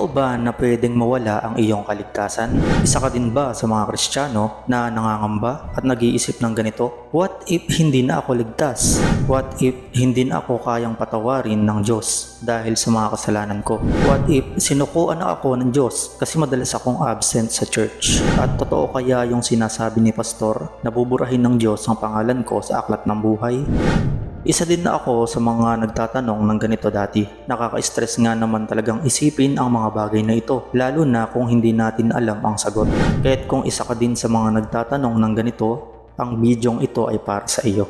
Totoo ba na pwedeng mawala ang iyong kaligtasan? Isa ka din ba sa mga Kristiyano na nangangamba at nag-iisip ng ganito? What if hindi na ako ligtas? What if hindi na ako kayang patawarin ng Diyos dahil sa mga kasalanan ko? What if sinukuan na ako ng Diyos kasi madalas akong absent sa church? At totoo kaya yung sinasabi ni Pastor na buburahin ng Diyos ang pangalan ko sa aklat ng buhay? Isa din na ako sa mga nagtatanong ng ganito dati. Nakaka-stress nga naman talagang isipin ang mga bagay na ito, lalo na kung hindi natin alam ang sagot. Kaya't kung isa ka din sa mga nagtatanong ng ganito, ang bidyong ito ay para sa iyo.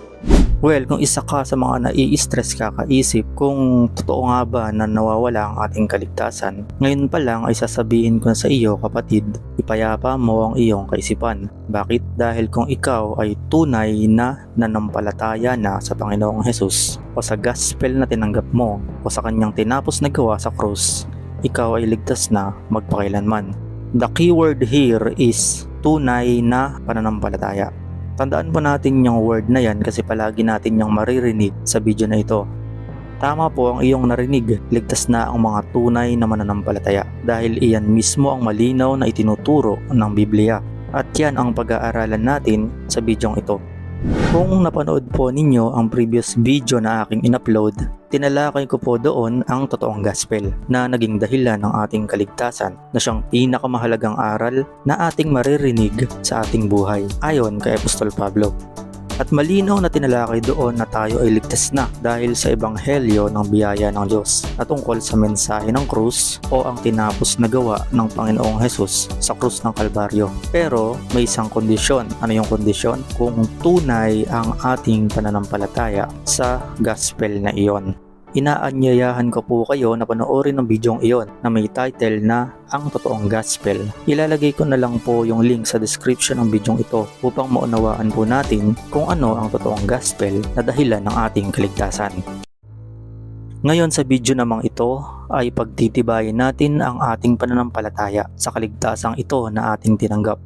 Well, kung isa ka sa mga nai-stress kakaisip kung totoo nga ba na nawawala ang ating kaligtasan, ngayon pa lang ay sasabihin ko na sa iyo, kapatid, ipayapa mo ang iyong kaisipan. Bakit? Dahil kung ikaw ay tunay na nanampalataya na sa Panginoong Hesus o sa gospel na tinanggap mo o sa kanyang tinapos na gawa sa krus, ikaw ay ligtas na magpakailanman. The keyword here is tunay na pananampalataya. Tandaan po natin yung word na yan kasi palagi natin yung maririnig sa video na ito. Tama po ang iyong narinig, ligtas na ang mga tunay na mananampalataya dahil iyan mismo ang malinaw na itinuturo ng Biblia. At yan ang pag-aaralan natin sa bidyong ito. Kung napanood po ninyo ang previous video na aking in-upload, tinalakay ko po doon ang totoong gospel na naging dahilan ng ating kaligtasan na siyang pinakamahalagang aral na ating maririnig sa ating buhay ayon kay Apostol Pablo. At malinaw na tinalakay doon na tayo ay ligtas na dahil sa ebanghelyo ng biyaya ng Diyos na tungkol sa mensahe ng krus o ang tinapos na gawa ng Panginoong Hesus sa krus ng Kalbaryo. Pero may isang kondisyon. Ano yung kondisyon? Kung tunay ang ating pananampalataya sa gospel na iyon. Inaanyayahan ko po kayo na panoorin ang bidyong iyon na may title na Ang Totoong Gospel. Ilalagay ko na lang po yung link sa description ng bidyong ito upang maunawaan po natin kung ano ang totoong gospel na dahilan ng ating kaligtasan. Ngayon sa video namang ito ay pagtitibayin natin ang ating pananampalataya sa kaligtasang ito na ating tinanggap.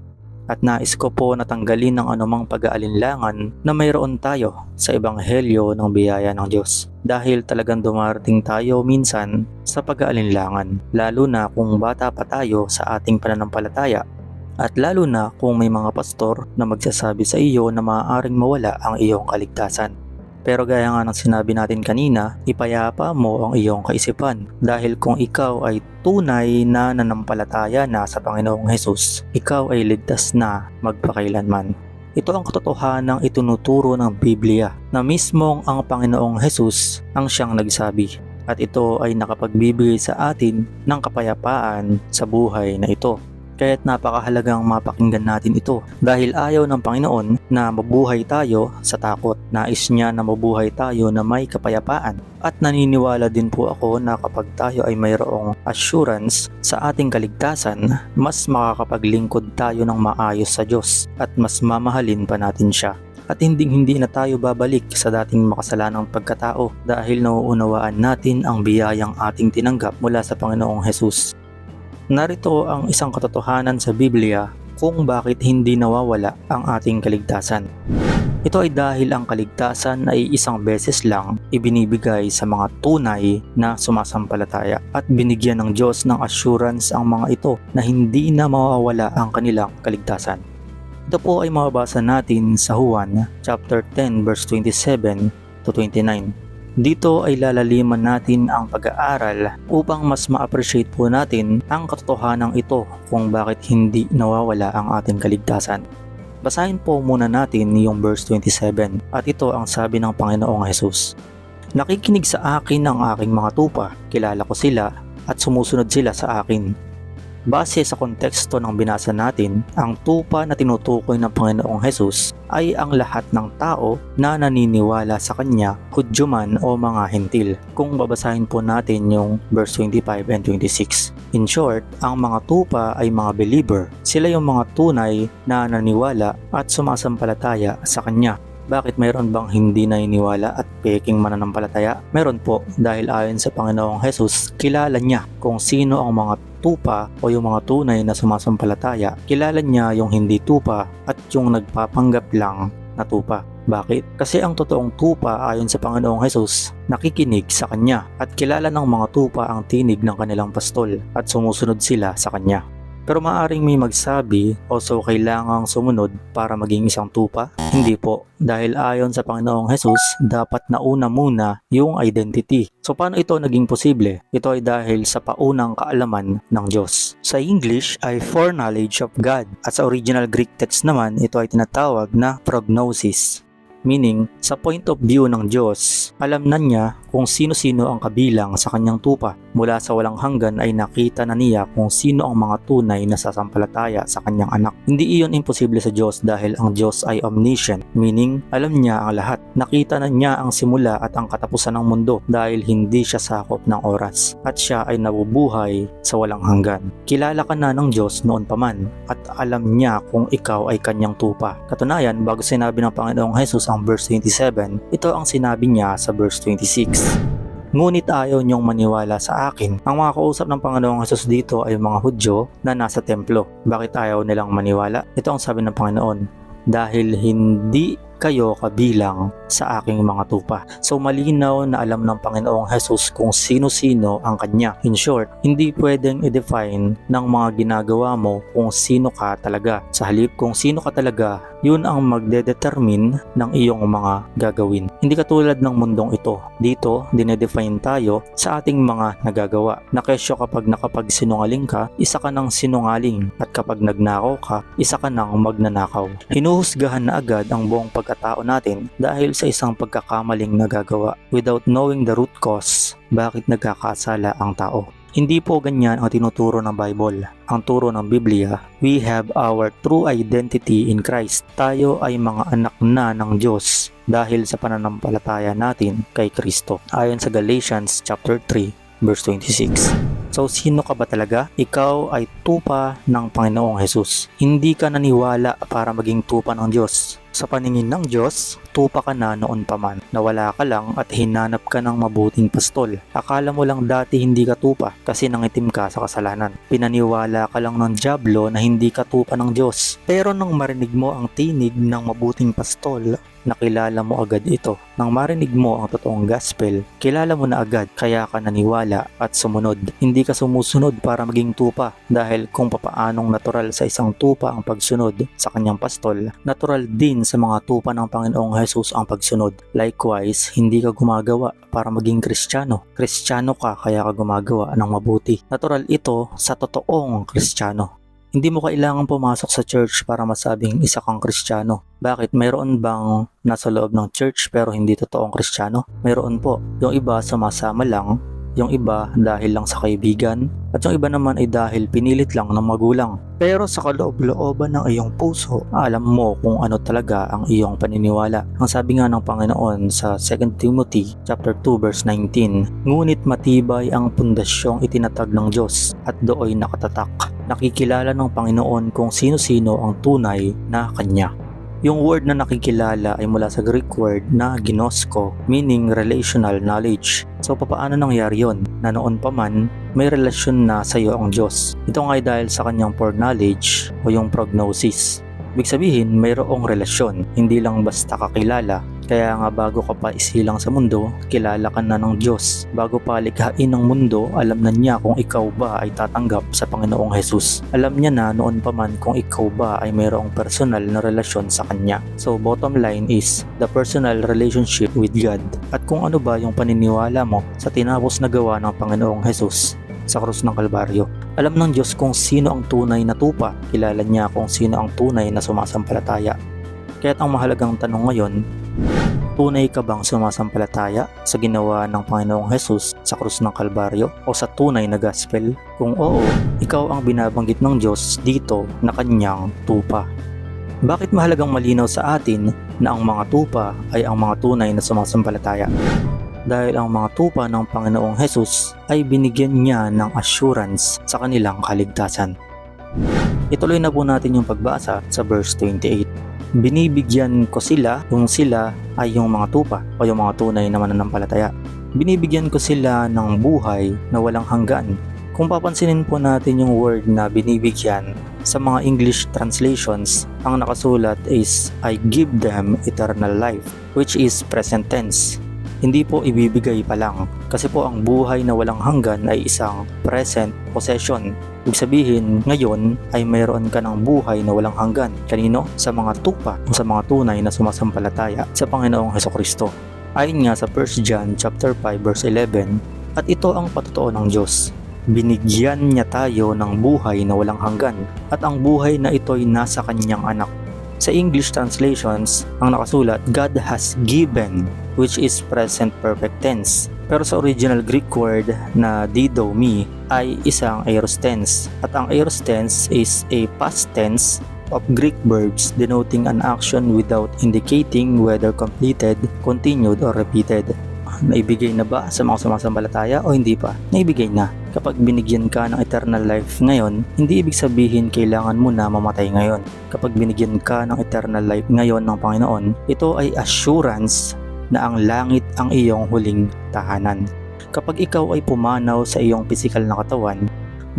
At nais ko po natanggalin ng anumang pag-aalinlangan na mayroon tayo sa ebanghelyo ng biyaya ng Diyos. Dahil talagang dumarating tayo minsan sa pag-aalinlangan, lalo na kung bata pa tayo sa ating pananampalataya. At lalo na kung may mga pastor na magsasabi sa iyo na maaaring mawala ang iyong kaligtasan. Pero gaya nga ng sinabi natin kanina, ipayapa mo ang iyong kaisipan dahil kung ikaw ay tunay na nanampalataya na sa Panginoong Hesus, ikaw ay ligtas na magpakailanman. Ito ang katotohanang itinuturo ng Biblia na mismong ang Panginoong Hesus ang siyang nagsabi at ito ay nakapagbibigay sa atin ng kapayapaan sa buhay na ito. Kaya't napakahalagang mapakinggan natin ito dahil ayaw ng Panginoon na mabuhay tayo sa takot. Nais niya na mabuhay tayo na may kapayapaan. At naniniwala din po ako na kapag tayo ay mayroong assurance sa ating kaligtasan, mas makakapaglingkod tayo ng maayos sa Diyos at mas mamahalin pa natin siya. At hindi na tayo babalik sa dating makasalanang pagkatao dahil nauunawaan natin ang biyayang ating tinanggap mula sa Panginoong Hesus. Narito ang isang katotohanan sa Biblia kung bakit hindi nawawala ang ating kaligtasan. Ito ay dahil ang kaligtasan ay isang beses lang ibinibigay sa mga tunay na sumasampalataya at binigyan ng Diyos ng assurance ang mga ito na hindi na mawawala ang kanilang kaligtasan. Ito po ay mababasa natin sa Juan chapter 10 verse 27 to 29. Dito ay lalaliman natin ang pag-aaral upang mas ma-appreciate po natin ang katotohanan ito kung bakit hindi nawawala ang ating kaligtasan. Basahin po muna natin yung verse 27 at ito ang sabi ng Panginoong Hesus. Nakikinig sa akin ang aking mga tupa, kilala ko sila at sumusunod sila sa akin. Base sa konteksto ng binasa natin, ang tupa na tinutukoy ng Panginoong Hesus ay ang lahat ng tao na naniniwala sa Kanya, Hudyo man o mga Hentil. Kung babasahin po natin yung verse 25 and 26. In short, ang mga tupa ay mga believer. Sila yung mga tunay na naniniwala at sumasampalataya sa Kanya. Bakit mayroon bang hindi naniniwala at peking mananampalataya? Meron po dahil ayon sa Panginoong Hesus, kilala niya kung sino ang mga tupa o yung mga tunay na sumasampalataya. Kilala niya yung hindi tupa at yung nagpapanggap lang na tupa. Bakit? Kasi ang totoong tupa ayon sa Panginoong Hesus nakikinig sa kanya at kilala ng mga tupa ang tinig ng kanilang pastol at sumusunod sila sa kanya. Pero maaring may magsabi, so kailangang sumunod para maging isang tupa? Hindi po, dahil ayon sa Panginoong Hesus, dapat nauna muna yung identity. So paano ito naging posible? Ito ay dahil sa paunang kaalaman ng Diyos. Sa English ay foreknowledge of God at sa original Greek text naman ito ay tinatawag na prognosis. Meaning, sa point of view ng Diyos, alam na niya kung sino-sino ang kabilang sa kanyang tupa. Mula sa walang hanggan ay nakita na niya kung sino ang mga tunay na sasampalataya sa kanyang anak. Hindi iyon imposible sa Diyos dahil ang Diyos ay omniscient, meaning alam niya ang lahat. Nakita na niya ang simula at ang katapusan ng mundo dahil hindi siya sakop ng oras at siya ay nabubuhay sa walang hanggan. Kilala ka na ng Diyos noon pa man at alam niya kung ikaw ay kanyang tupa. Katunayan, bago sinabi ng Panginoong Hesus ang verse 27, ito ang sinabi niya sa verse 26. Ngunit ayaw niyong maniwala sa akin. Ang mga kausap ng Panginoong Hesus dito ay mga Hudyo na nasa templo. Bakit ayaw nilang maniwala? Ito ang sabi ng Panginoon, dahil hindi kayo kabilang sa aking mga tupa. So malinaw na alam ng Panginoong Hesus kung sino-sino ang kanya. In short, hindi pwedeng i-define ng mga ginagawa mo kung sino ka talaga. Sa halip kung sino ka talaga, yun ang magdedetermine ng iyong mga gagawin. Hindi katulad ng mundong ito. Dito, dinedefine tayo sa ating mga nagagawa. Nakesyo kapag nakapagsinungaling ka, isa ka ng sinungaling. At kapag nagnakaw ka, isa ka ng magnanakaw. Hinuhusgahan na agad ang buong pagkatao natin dahil sa isang pagkakamaling nagagawa without knowing the root cause bakit nagkakasala ang tao. Hindi po ganyan ang tinuturo ng Bible. Ang turo ng Biblia, we have our true identity in Christ. Tayo ay mga anak na ng Diyos dahil sa pananampalataya natin kay Kristo. Ayon sa Galatians chapter 3 verse 26. So sino ka ba talaga? Ikaw ay tupa ng Panginoong Hesus. Hindi ka naniwala para maging tupa ng Diyos. Sa paningin ng Diyos, tupa ka na noon pa man. Nawala ka lang at hinanap ka ng mabuting pastol. Akala mo lang dati hindi ka tupa kasi nangitim ka sa kasalanan. Pinaniwala ka lang ng dyablo na hindi ka tupa ng Diyos. Pero nang marinig mo ang tinig ng mabuting pastol, nakilala mo agad ito. Nang marinig mo ang totoong gospel, kilala mo na agad kaya ka naniwala at sumunod. Hindi ka sumusunod para maging tupa dahil kung papaanong natural sa isang tupa ang pagsunod sa kanyang pastol, natural din sa mga tupa ng Panginoong Hesus ang pagsunod. Likewise, hindi ka gumagawa para maging Kristiyano. Kristiyano ka kaya ka gumagawa ng mabuti. Natural ito sa totoong Kristiyano. Hindi mo kailangan pumasok sa church para masabing isa kang Kristiyano. Bakit? Mayroon bang nasa loob ng church pero hindi totoong Kristiyano? Mayroon po. Yung iba sumasama lang, yung iba dahil lang sa kaibigan, at yung iba naman ay dahil pinilit lang ng magulang. Pero sa kaloob-looban ng iyong puso, alam mo kung ano talaga ang iyong paniniwala. Ang sabi nga ng Panginoon sa 2 Timothy chapter 2 verse 19, ngunit matibay ang pundasyong itinatag ng Diyos at dooy nakatatak. Nakikilala ng Panginoon kung sino-sino ang tunay na Kanya. Yung word na nakikilala ay mula sa Greek word na ginosko, meaning relational knowledge. So papaano nangyari yon? Na noon pa man, may relasyon na sa iyo ang Diyos. Ito nga ay dahil sa kanyang foreknowledge o yung prognosis. Ibig sabihin, mayroong relasyon, hindi lang basta kakilala. Kaya nga bago ka pa isilang sa mundo, kilala ka na ng Diyos. Bago pa likhain ng mundo, alam na niya kung ikaw ba ay tatanggap sa Panginoong Hesus. Alam niya na noon pa man kung ikaw ba ay mayroong personal na relasyon sa Kanya. So bottom line is, the personal relationship with God. At kung ano ba yung paniniwala mo sa tinapos na gawa ng Panginoong Hesus sa krus ng Kalbaryo. Alam ng Diyos kung sino ang tunay na tupa. Kilala niya kung sino ang tunay na sumasampalataya. Kaya't ang mahalagang tanong ngayon, tunay ka bang sumasampalataya sa ginawa ng Panginoong Hesus sa krus ng Kalbaryo o sa tunay na gospel? Kung oo, ikaw ang binabanggit ng Diyos dito na kanyang tupa. Bakit mahalagang malinaw sa atin na ang mga tupa ay ang mga tunay na sumasampalataya? Dahil ang mga tupa ng Panginoong Hesus ay binigyan niya ng assurance sa kanilang kaligtasan. Ituloy na po natin yung pagbasa sa verse 28. Binibigyan ko sila, yung sila ay yung mga tupa o yung mga tunay na mananampalataya. Binibigyan ko sila ng buhay na walang hanggan. Kung papansinin po natin yung word na binibigyan, sa mga English translations, ang nakasulat is I give them eternal life, which is present tense. hindi po ibibigay pa lang. Kasi po ang buhay na walang hanggan ay isang present possession. Ibig sabihin, ngayon ay mayroon ka ng buhay na walang hanggan. Kanino? Sa mga tupa o sa mga tunay na sumasampalataya sa Panginoong Hesukristo. Ayon nga sa 1 John chapter 5 verse 11, at ito ang patotoo ng Diyos. Binigyan niya tayo ng buhay na walang hanggan at ang buhay na ito'y nasa kanyang anak. Sa English translations, ang nakasulat, God has given, which is present perfect tense. Pero sa original Greek word na didomi ay isang aorist tense. At ang aorist tense is a past tense of Greek verbs denoting an action without indicating whether completed, continued, or repeated. Naibigay na ba sa mga sumasampalataya o hindi pa? Naibigay na. Kapag binigyan ka ng eternal life ngayon, hindi ibig sabihin kailangan mo na mamatay ngayon. Kapag binigyan ka ng eternal life ngayon ng Panginoon, ito ay assurance na ang langit ang iyong huling tahanan. Kapag ikaw ay pumanaw sa iyong pisikal na katawan,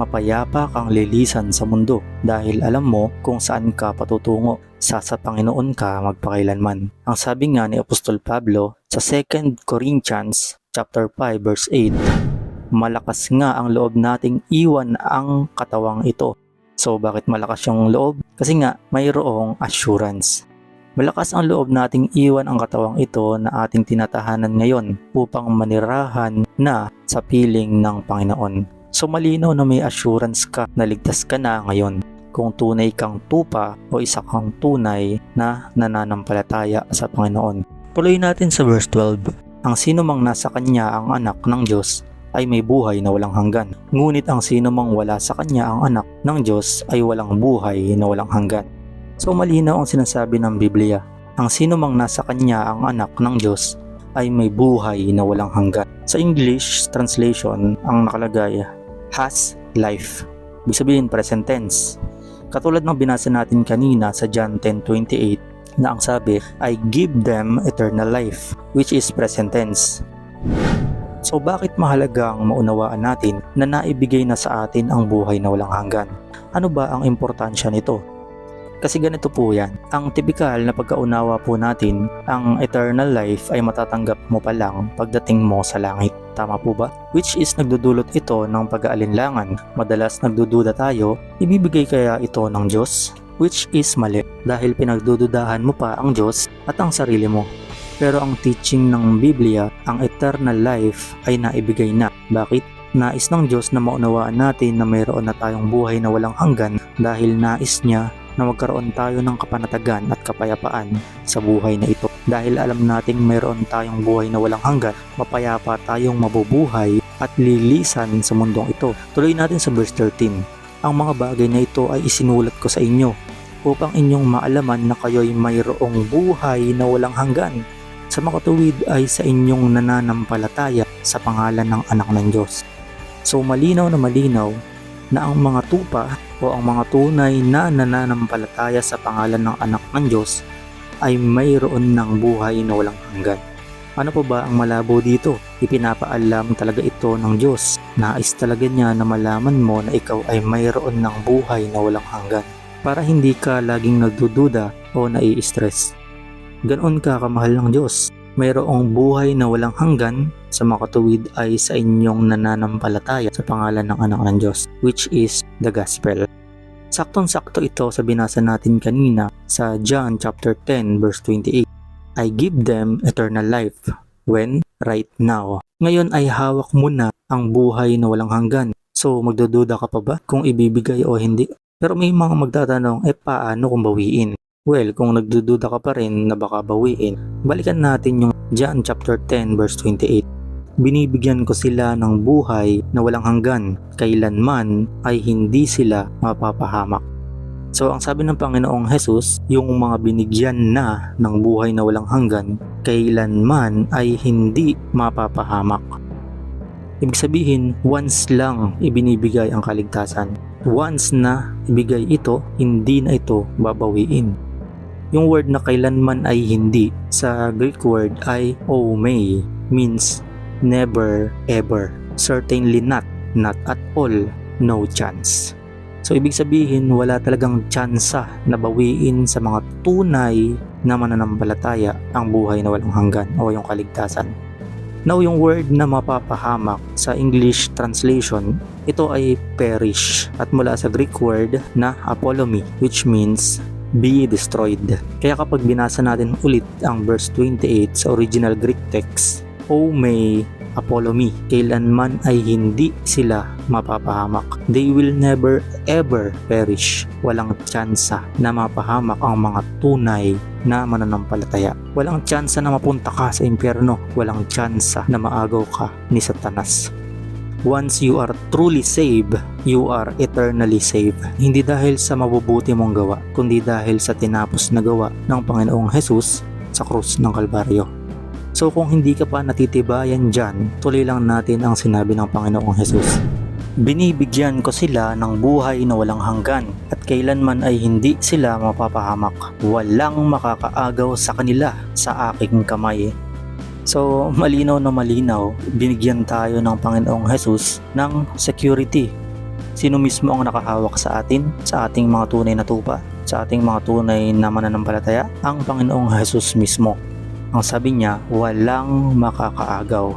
mapayapa kang lilisan sa mundo dahil alam mo kung saan ka patutungo. Sa Panginoon ka magpakailanman. Ang sabi nga ni Apostol Pablo sa 2 Corinthians chapter 5 verse 8, malakas nga ang loob nating iwan ang katawang ito. So bakit malakas yung loob? Kasi nga mayroong assurance. Malakas ang loob nating iwan ang katawang ito na ating tinatahanan ngayon upang manirahan na sa piling ng Panginoon. So malinaw na may assurance ka na ligtas ka na ngayon kung tunay kang tupa o isa kang tunay na nananampalataya sa Panginoon. Tuloy natin sa verse 12. Ang sino mang nasa kanya ang anak ng Diyos ay may buhay na walang hanggan. Ngunit ang sino mang wala sa kanya ang anak ng Diyos ay walang buhay na walang hanggan. So malinaw ang sinasabi ng Biblia. Ang sino mang nasa kanya ang anak ng Diyos ay may buhay na walang hanggan. Sa English translation, ang nakalagay, has life. Ibig sabihin present tense. Katulad ng binasa natin kanina sa John 10:28 na ang sabi, I give them eternal life, which is present tense. So bakit mahalagang maunawaan natin na naibigay na sa atin ang buhay na walang hanggan? Ano ba ang importansya nito? Kasi ganito po yan. Ang tipikal na pagkaunawa po natin, ang eternal life ay matatanggap mo pa lang pagdating mo sa langit. Tama po ba? Which is nagdudulot ito ng pag-aalinlangan. Madalas nagdududa tayo, ibibigay kaya ito ng Diyos? Which is mali dahil pinagdududahan mo pa ang Diyos at ang sarili mo. Pero ang teaching ng Biblia, ang eternal life ay naibigay na. Bakit? Nais ng Diyos na maunawaan natin na mayroon na tayong buhay na walang hanggan dahil nais niya na magkaroon tayo ng kapanatagan at kapayapaan sa buhay na ito. Dahil alam nating mayroon tayong buhay na walang hanggan, mapayapa tayong mabubuhay at lilisan sa mundong ito. Tuloy natin sa verse 13. Ang mga bagay na ito ay isinulat ko sa inyo upang inyong maalaman na kayo'y mayroong buhay na walang hanggan. Sa makatuwid ay sa inyong nananampalataya sa pangalan ng anak ng Diyos. So malinaw na ang mga tupa o ang mga tunay na nananampalataya sa pangalan ng anak ng Diyos ay mayroon ng buhay na walang hanggan. Ano pa ba ang malabo dito? Ipinapaalam talaga ito ng Diyos. Nais talaga niya na malaman mo na ikaw ay mayroon ng buhay na walang hanggan para hindi ka laging nagdududa o nai-stress. Ganoon ka kamahal ng Diyos. Mayroong buhay na walang hanggan sa makatuwid ay sa inyong nananampalataya sa pangalan ng anak ng Diyos, which is the gospel. Saktong-sakto ito sa binasa natin kanina sa John chapter 10 verse 28. I give them eternal life. When? Right now. Ngayon ay hawak mo na ang buhay na walang hanggan. So magdududa ka pa ba kung ibibigay o hindi? Pero may mga magtatanong, paano kung bawiin? Well, kung nagdududa ka pa rin na baka bawiin, balikan natin yung John chapter 10 verse 28. Binibigyan ko sila ng buhay na walang hanggan, kailanman ay hindi sila mapapahamak. So ang sabi ng Panginoong Jesus, yung mga binigyan na ng buhay na walang hanggan, kailanman ay hindi mapapahamak. Ibig sabihin, once lang ibinibigay ang kaligtasan. Once na ibigay ito, hindi na ito babawiin. Yung word na kailanman ay hindi, sa Greek word ay omei, means never ever, certainly not, not at all, no chance. So ibig sabihin wala talagang tsansa na bawiin sa mga tunay na mananampalataya ang buhay na walang hanggan o yung kaligtasan. Now, yung word na mapapahamak sa English translation, ito ay perish at mula sa Greek word na apollomy, which means be destroyed. Kaya kapag binasa natin ulit ang verse 28 sa original Greek text, O may apollomy, kailanman ay hindi sila mapapahamak. They will never ever perish. Walang tsansa na mapahamak ang mga tunay na mananampalataya. Walang tsansa na mapunta ka sa impyerno. Walang tsansa na maagaw ka ni Satanas. Once you are truly saved, you are eternally saved. Hindi dahil sa mabubuti mong gawa, kundi dahil sa tinapos na gawa ng Panginoong Jesus sa krus ng Kalbaryo. So kung hindi ka pa natitibayan dyan, tuloy lang natin ang sinabi ng Panginoong Jesus. Binibigyan ko sila ng buhay na walang hanggan at kailanman ay hindi sila mapapahamak. Walang makakaagaw sa kanila sa aking kamay. So malinaw na malinaw, binigyan tayo ng Panginoong Jesus ng security. Sino mismo ang nakahawak sa atin, sa ating mga tunay na tupa, sa ating mga tunay na mananampalataya? Ang Panginoong Jesus mismo. Ang sabi niya, walang makakaagaw.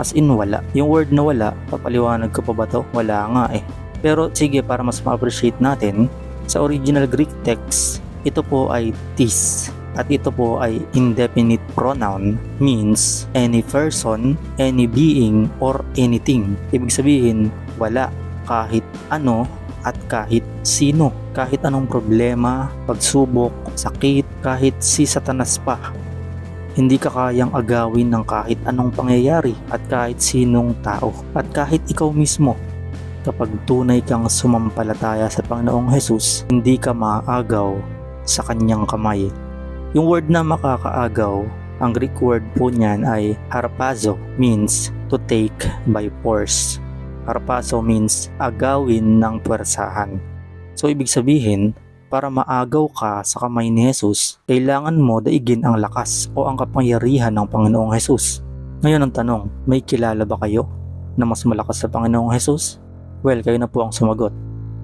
As in wala. Yung word na wala, papaliwanag ko pa ba to? Wala nga eh. Pero sige, para mas ma-appreciate natin, sa original Greek text, ito po ay tis. At ito po ay indefinite pronoun, means any person, any being, or anything. Ibig sabihin, wala. Kahit ano at kahit sino. Kahit anong problema, pagsubok, sakit, kahit si Satanas pa. Hindi ka kayang agawin ng kahit anong pangyayari at kahit sinong tao at kahit ikaw mismo. Kapag tunay kang sumampalataya sa Panginoong Jesus, hindi ka maaagaw sa kanyang kamay. Yung word na makakaagaw, ang Greek word po niyan ay harpazo, means to take by force. Harpazo means agawin ng puwersahan. So ibig sabihin, para maagaw ka sa kamay ni Jesus, kailangan mo daigin ang lakas o ang kapangyarihan ng Panginoong Jesus. Ngayon ang tanong, may kilala ba kayo na mas malakas sa Panginoong Jesus? Well, kayo na po ang sumagot.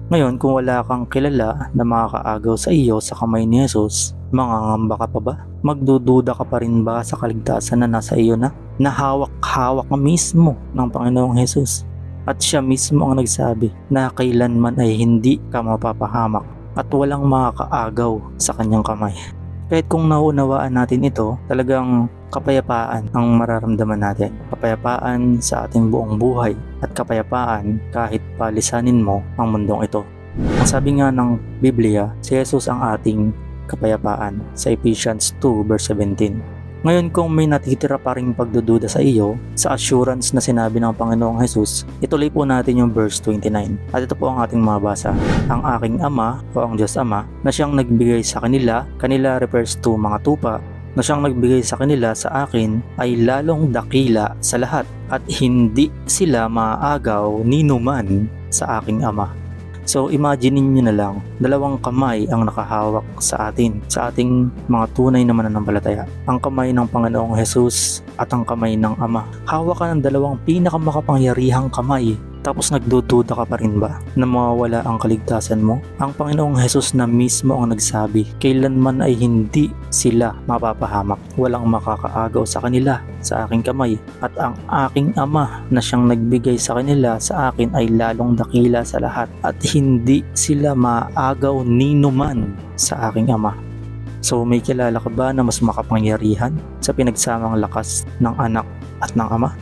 Ngayon, kung wala kang kilala na makakaagaw sa iyo sa kamay ni Jesus, mangangamba ka pa ba? Magdududa ka pa rin ba sa kaligtasan na nasa iyo na? Nahawak-hawak mismo ng Panginoong Jesus. At siya mismo ang nagsabi na kailanman ay hindi ka mapapahamak at walang makakaagaw sa kanyang kamay. Kahit kung nauunawaan natin ito, talagang kapayapaan ang mararamdaman natin. Kapayapaan sa ating buong buhay at kapayapaan kahit palisanin mo ang mundong ito. Ang sabi nga ng Biblia, si Jesus ang ating kapayapaan sa Ephesians 2 verse 17. Ngayon kung may natitira pa ring pagdududa sa iyo, sa assurance na sinabi ng Panginoong Jesus, ituloy po natin yung verse 29. At ito po ang ating mabasa. Ang aking Ama o ang Diyos Ama na siyang nagbigay sa kanila refers to mga tupa, na siyang nagbigay sa kanila sa akin ay lalong dakila sa lahat at hindi sila maaagaw ni numan sa aking Ama. So imagine niyo na lang, dalawang kamay ang nakahawak sa atin, sa ating mga tunay na mananampalataya. Ang kamay ng Panginoong Jesus at ang kamay ng Ama. Hawak ka ng dalawang pinakamakapangyarihang kamay. Tapos nagdududa ka pa rin ba na mawawala ang kaligtasan mo? Ang Panginoong Jesus na mismo ang nagsabi, kailanman ay hindi sila mapapahamak. Walang makakaagaw sa kanila sa aking kamay. At ang aking Ama na siyang nagbigay sa kanila sa akin ay lalong dakila sa lahat. At hindi sila maaagaw ni numan sa aking Ama. So may kilala ka ba na mas makapangyarihan sa pinagsamang lakas ng anak at ng Ama?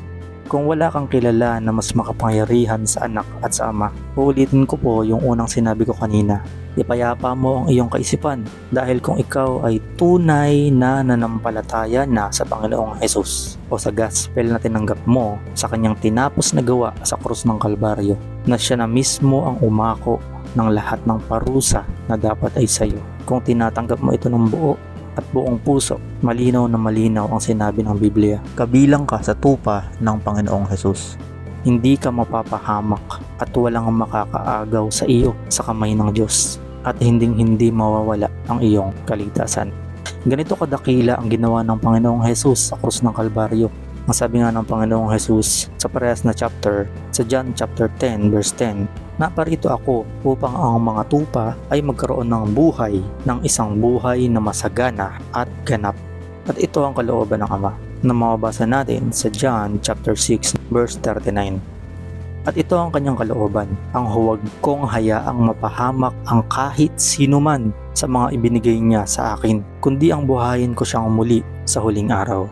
Kung wala kang kilala na mas makapangyarihan sa anak at sa Ama, uulitin ko po yung unang sinabi ko kanina. Ipayapa mo ang iyong kaisipan dahil kung ikaw ay tunay na nanampalataya na sa Panginoong Jesus o sa gospel na tinanggap mo sa kanyang tinapos na gawa sa krus ng Kalbaryo, na siya na mismo ang umako ng lahat ng parusa na dapat ay sa iyo. Kung tinatanggap mo ito ng buo at buong puso, malinaw na malinaw ang sinabi ng Biblia. Kabilang ka sa tupa ng Panginoong Jesus. Hindi ka mapapahamak at walang makakaagaw sa iyo sa kamay ng Diyos at hindi mawawala ang iyong kaligtasan. Ganito kadakila ang ginawa ng Panginoong Jesus sa krus ng Kalbaryo. Ang sabi nga ng Panginoong Jesus sa parehas na chapter, sa John chapter 10 verse 10, naparito ako upang ang mga tupa ay magkaroon ng buhay, ng isang buhay na masagana at ganap. At ito ang kalooban ng Ama, na mababasa natin sa John chapter 6 verse 39. At ito ang kanyang kalooban, ang huwag kong hayaang mapahamak ang kahit sino man sa mga ibinigay niya sa akin, kundi ang buhayin ko siyang muli sa huling araw.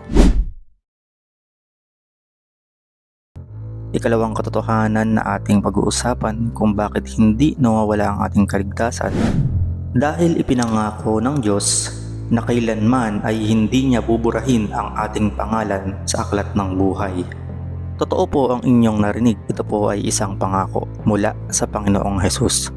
Ikalawang katotohanan na ating pag-uusapan kung bakit hindi nawawala ang ating kaligtasan. Dahil ipinangako ng Diyos na kailanman ay hindi niya buburahin ang ating pangalan sa aklat ng buhay. Totoo po ang inyong narinig, ito po ay isang pangako mula sa Panginoong Hesus.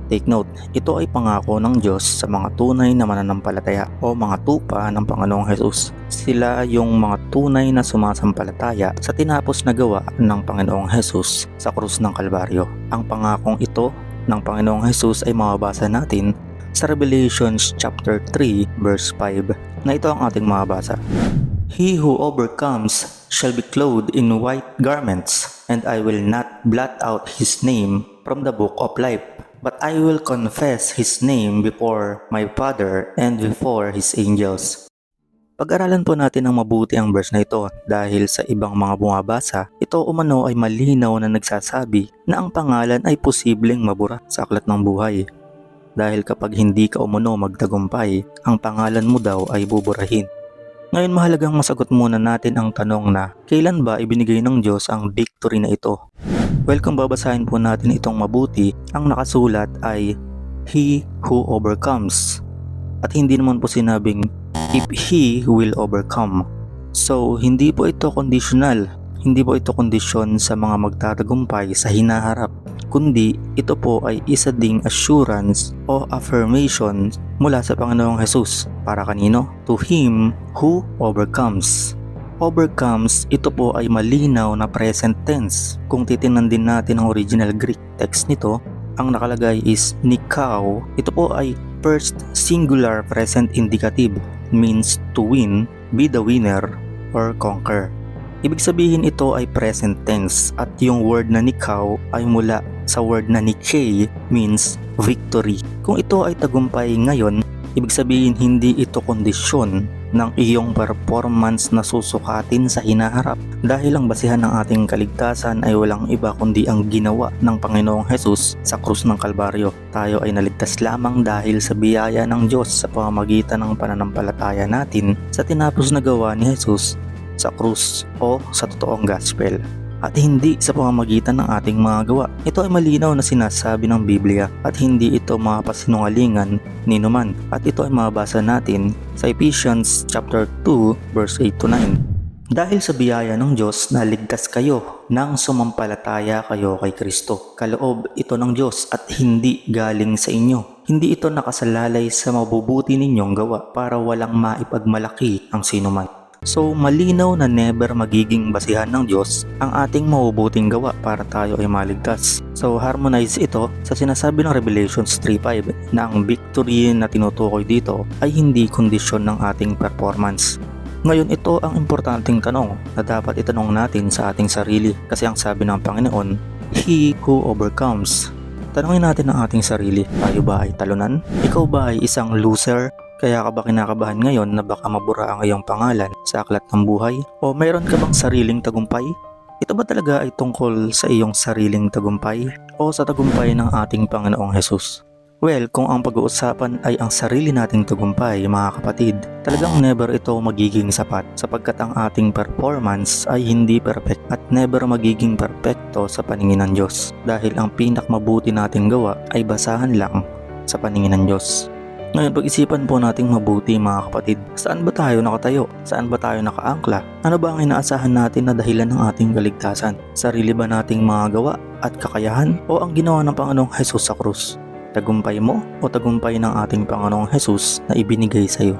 Take note, ito ay pangako ng Diyos sa mga tunay na mananampalataya o mga tupa ng Panginoong Hesus. Sila yung mga tunay na sumasampalataya sa tinapos na gawa ng Panginoong Hesus sa krus ng Kalbaryo. Ang pangakong ito ng Panginoong Hesus ay mababasa natin sa Revelations chapter 3 verse 5 na ito ang ating mababasa. He who overcomes shall be clothed in white garments, and I will not blot out his name from the book of life, but I will confess his name before my Father and before his angels. Pag-aralan po natin ng mabuti ang verse na ito dahil sa ibang mga bumabasa, ito umano ay malinaw na nagsasabi na ang pangalan ay posibleng mabura sa aklat ng buhay. Dahil kapag hindi ka umano magtagumpay, ang pangalan mo daw ay buburahin. Ngayon mahalagang masagot muna natin ang tanong na kailan ba ibinigay ng Diyos ang victory na ito? Well, kung babasahin po natin itong mabuti, ang nakasulat ay He who overcomes. At hindi naman po sinabing if He will overcome. So, hindi po ito conditional. Hindi po ito kondisyon sa mga magtatagumpay sa hinaharap, kundi ito po ay isa ding assurance o affirmation mula sa Panginoong Hesus. Para kanino? To him who overcomes. Overcomes, ito po ay malinaw na present tense. Kung titingnan din natin ang original Greek text nito, ang nakalagay is nikao. Ito po ay first singular present indicative, means to win, be the winner, or conquer. Ibig sabihin ito ay present tense at yung word na nikao ay mula sa word na Nike, means victory. Kung ito ay tagumpay ngayon, ibig sabihin hindi ito kondisyon ng iyong performance na susukatin sa hinaharap. Dahil ang basihan ng ating kaligtasan ay walang iba kundi ang ginawa ng Panginoong Hesus sa krus ng Kalbaryo. Tayo ay naligtas lamang dahil sa biyaya ng Diyos sa pamamagitan ng pananampalataya natin sa tinapos na gawa ni Hesus sa krus o sa totoong gospel, at hindi sa pamamagitan ng ating mga gawa. Ito ay malinaw na sinasabi ng Biblia at hindi ito mapasinungalingan ni numan, at ito ay mababasa natin sa Ephesians chapter 2 verse 8 to 9. Dahil sa biyaya ng Diyos na ligtas kayo nang sumampalataya kayo kay Kristo. Kaloob ito ng Diyos at hindi galing sa inyo. Hindi ito nakasalalay sa mabubuti ninyong gawa para walang maipagmalaki ang sinuman. So malinaw na never magiging basihan ng Diyos ang ating mabubuting gawa para tayo ay maligtas. So harmonize ito sa sinasabi ng Revelations 3:5 na ang victory na tinutukoy dito ay hindi kondisyon ng ating performance. Ngayon ito ang importanteng tanong na dapat itanong natin sa ating sarili, kasi ang sabi ng Panginoon, He who overcomes. Tanungin natin ang ating sarili, tayo ba ay talunan? Ikaw ba ay isang loser? Kaya ka ba kinakabahan ngayon na baka mabura ang iyong pangalan sa aklat ng buhay? O mayroon ka bang sariling tagumpay? Ito ba talaga ay tungkol sa iyong sariling tagumpay o sa tagumpay ng ating Panginoong Hesus? Well, kung ang pag-uusapan ay ang sarili nating tagumpay, mga kapatid, talagang never ito magiging sapat sapagkat ang ating performance ay hindi perfect at never magiging perfecto sa paningin ng Diyos, dahil ang pinakmabuti nating gawa ay basahan lang sa paningin ng Diyos. Ngayon, pag-isipan po nating mabuti, mga kapatid. Saan ba tayo nakatayo? Saan ba tayo nakaangkla? Ano ba ang inaasahan natin na dahilan ng ating kaligtasan? Sarili ba nating mga gawa at kakayahan? O ang ginawa ng Panginoong Hesus sa krus? Tagumpay mo o tagumpay ng ating Panginoong Hesus na ibinigay sa iyo?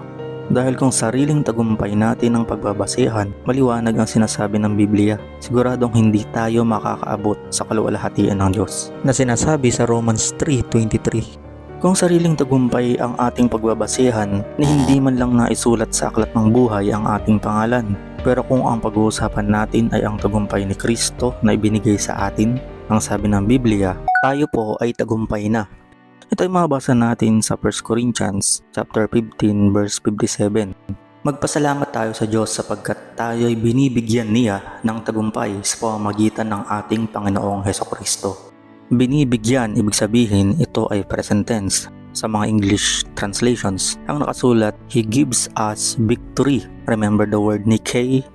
Dahil kung sariling tagumpay natin ang pagbabasehan, maliwanag ang sinasabi ng Biblia. Siguradong hindi tayo makakaabot sa kaluwalhatian ng Diyos na sinasabi sa Romans 3:23. Kung sariling tagumpay ang ating pagbabasehan, na hindi man lang naisulat sa aklat ng buhay ang ating pangalan. Pero kung ang pag-uusapan natin ay ang tagumpay ni Kristo na ibinigay sa atin, ang sabi ng Biblia, tayo po ay tagumpay na. Ito ay mabasa natin sa 1 Corinthians chapter 15 verse 57. Magpasalamat tayo sa Diyos sapagkat tayo'y binibigyan niya ng tagumpay sa pamamagitan ng ating Panginoong Hesukristo. Binibigyan, ibig sabihin ito ay present tense. Sa mga English translations, ang nakasulat, He gives us victory. Remember the word Nikkei?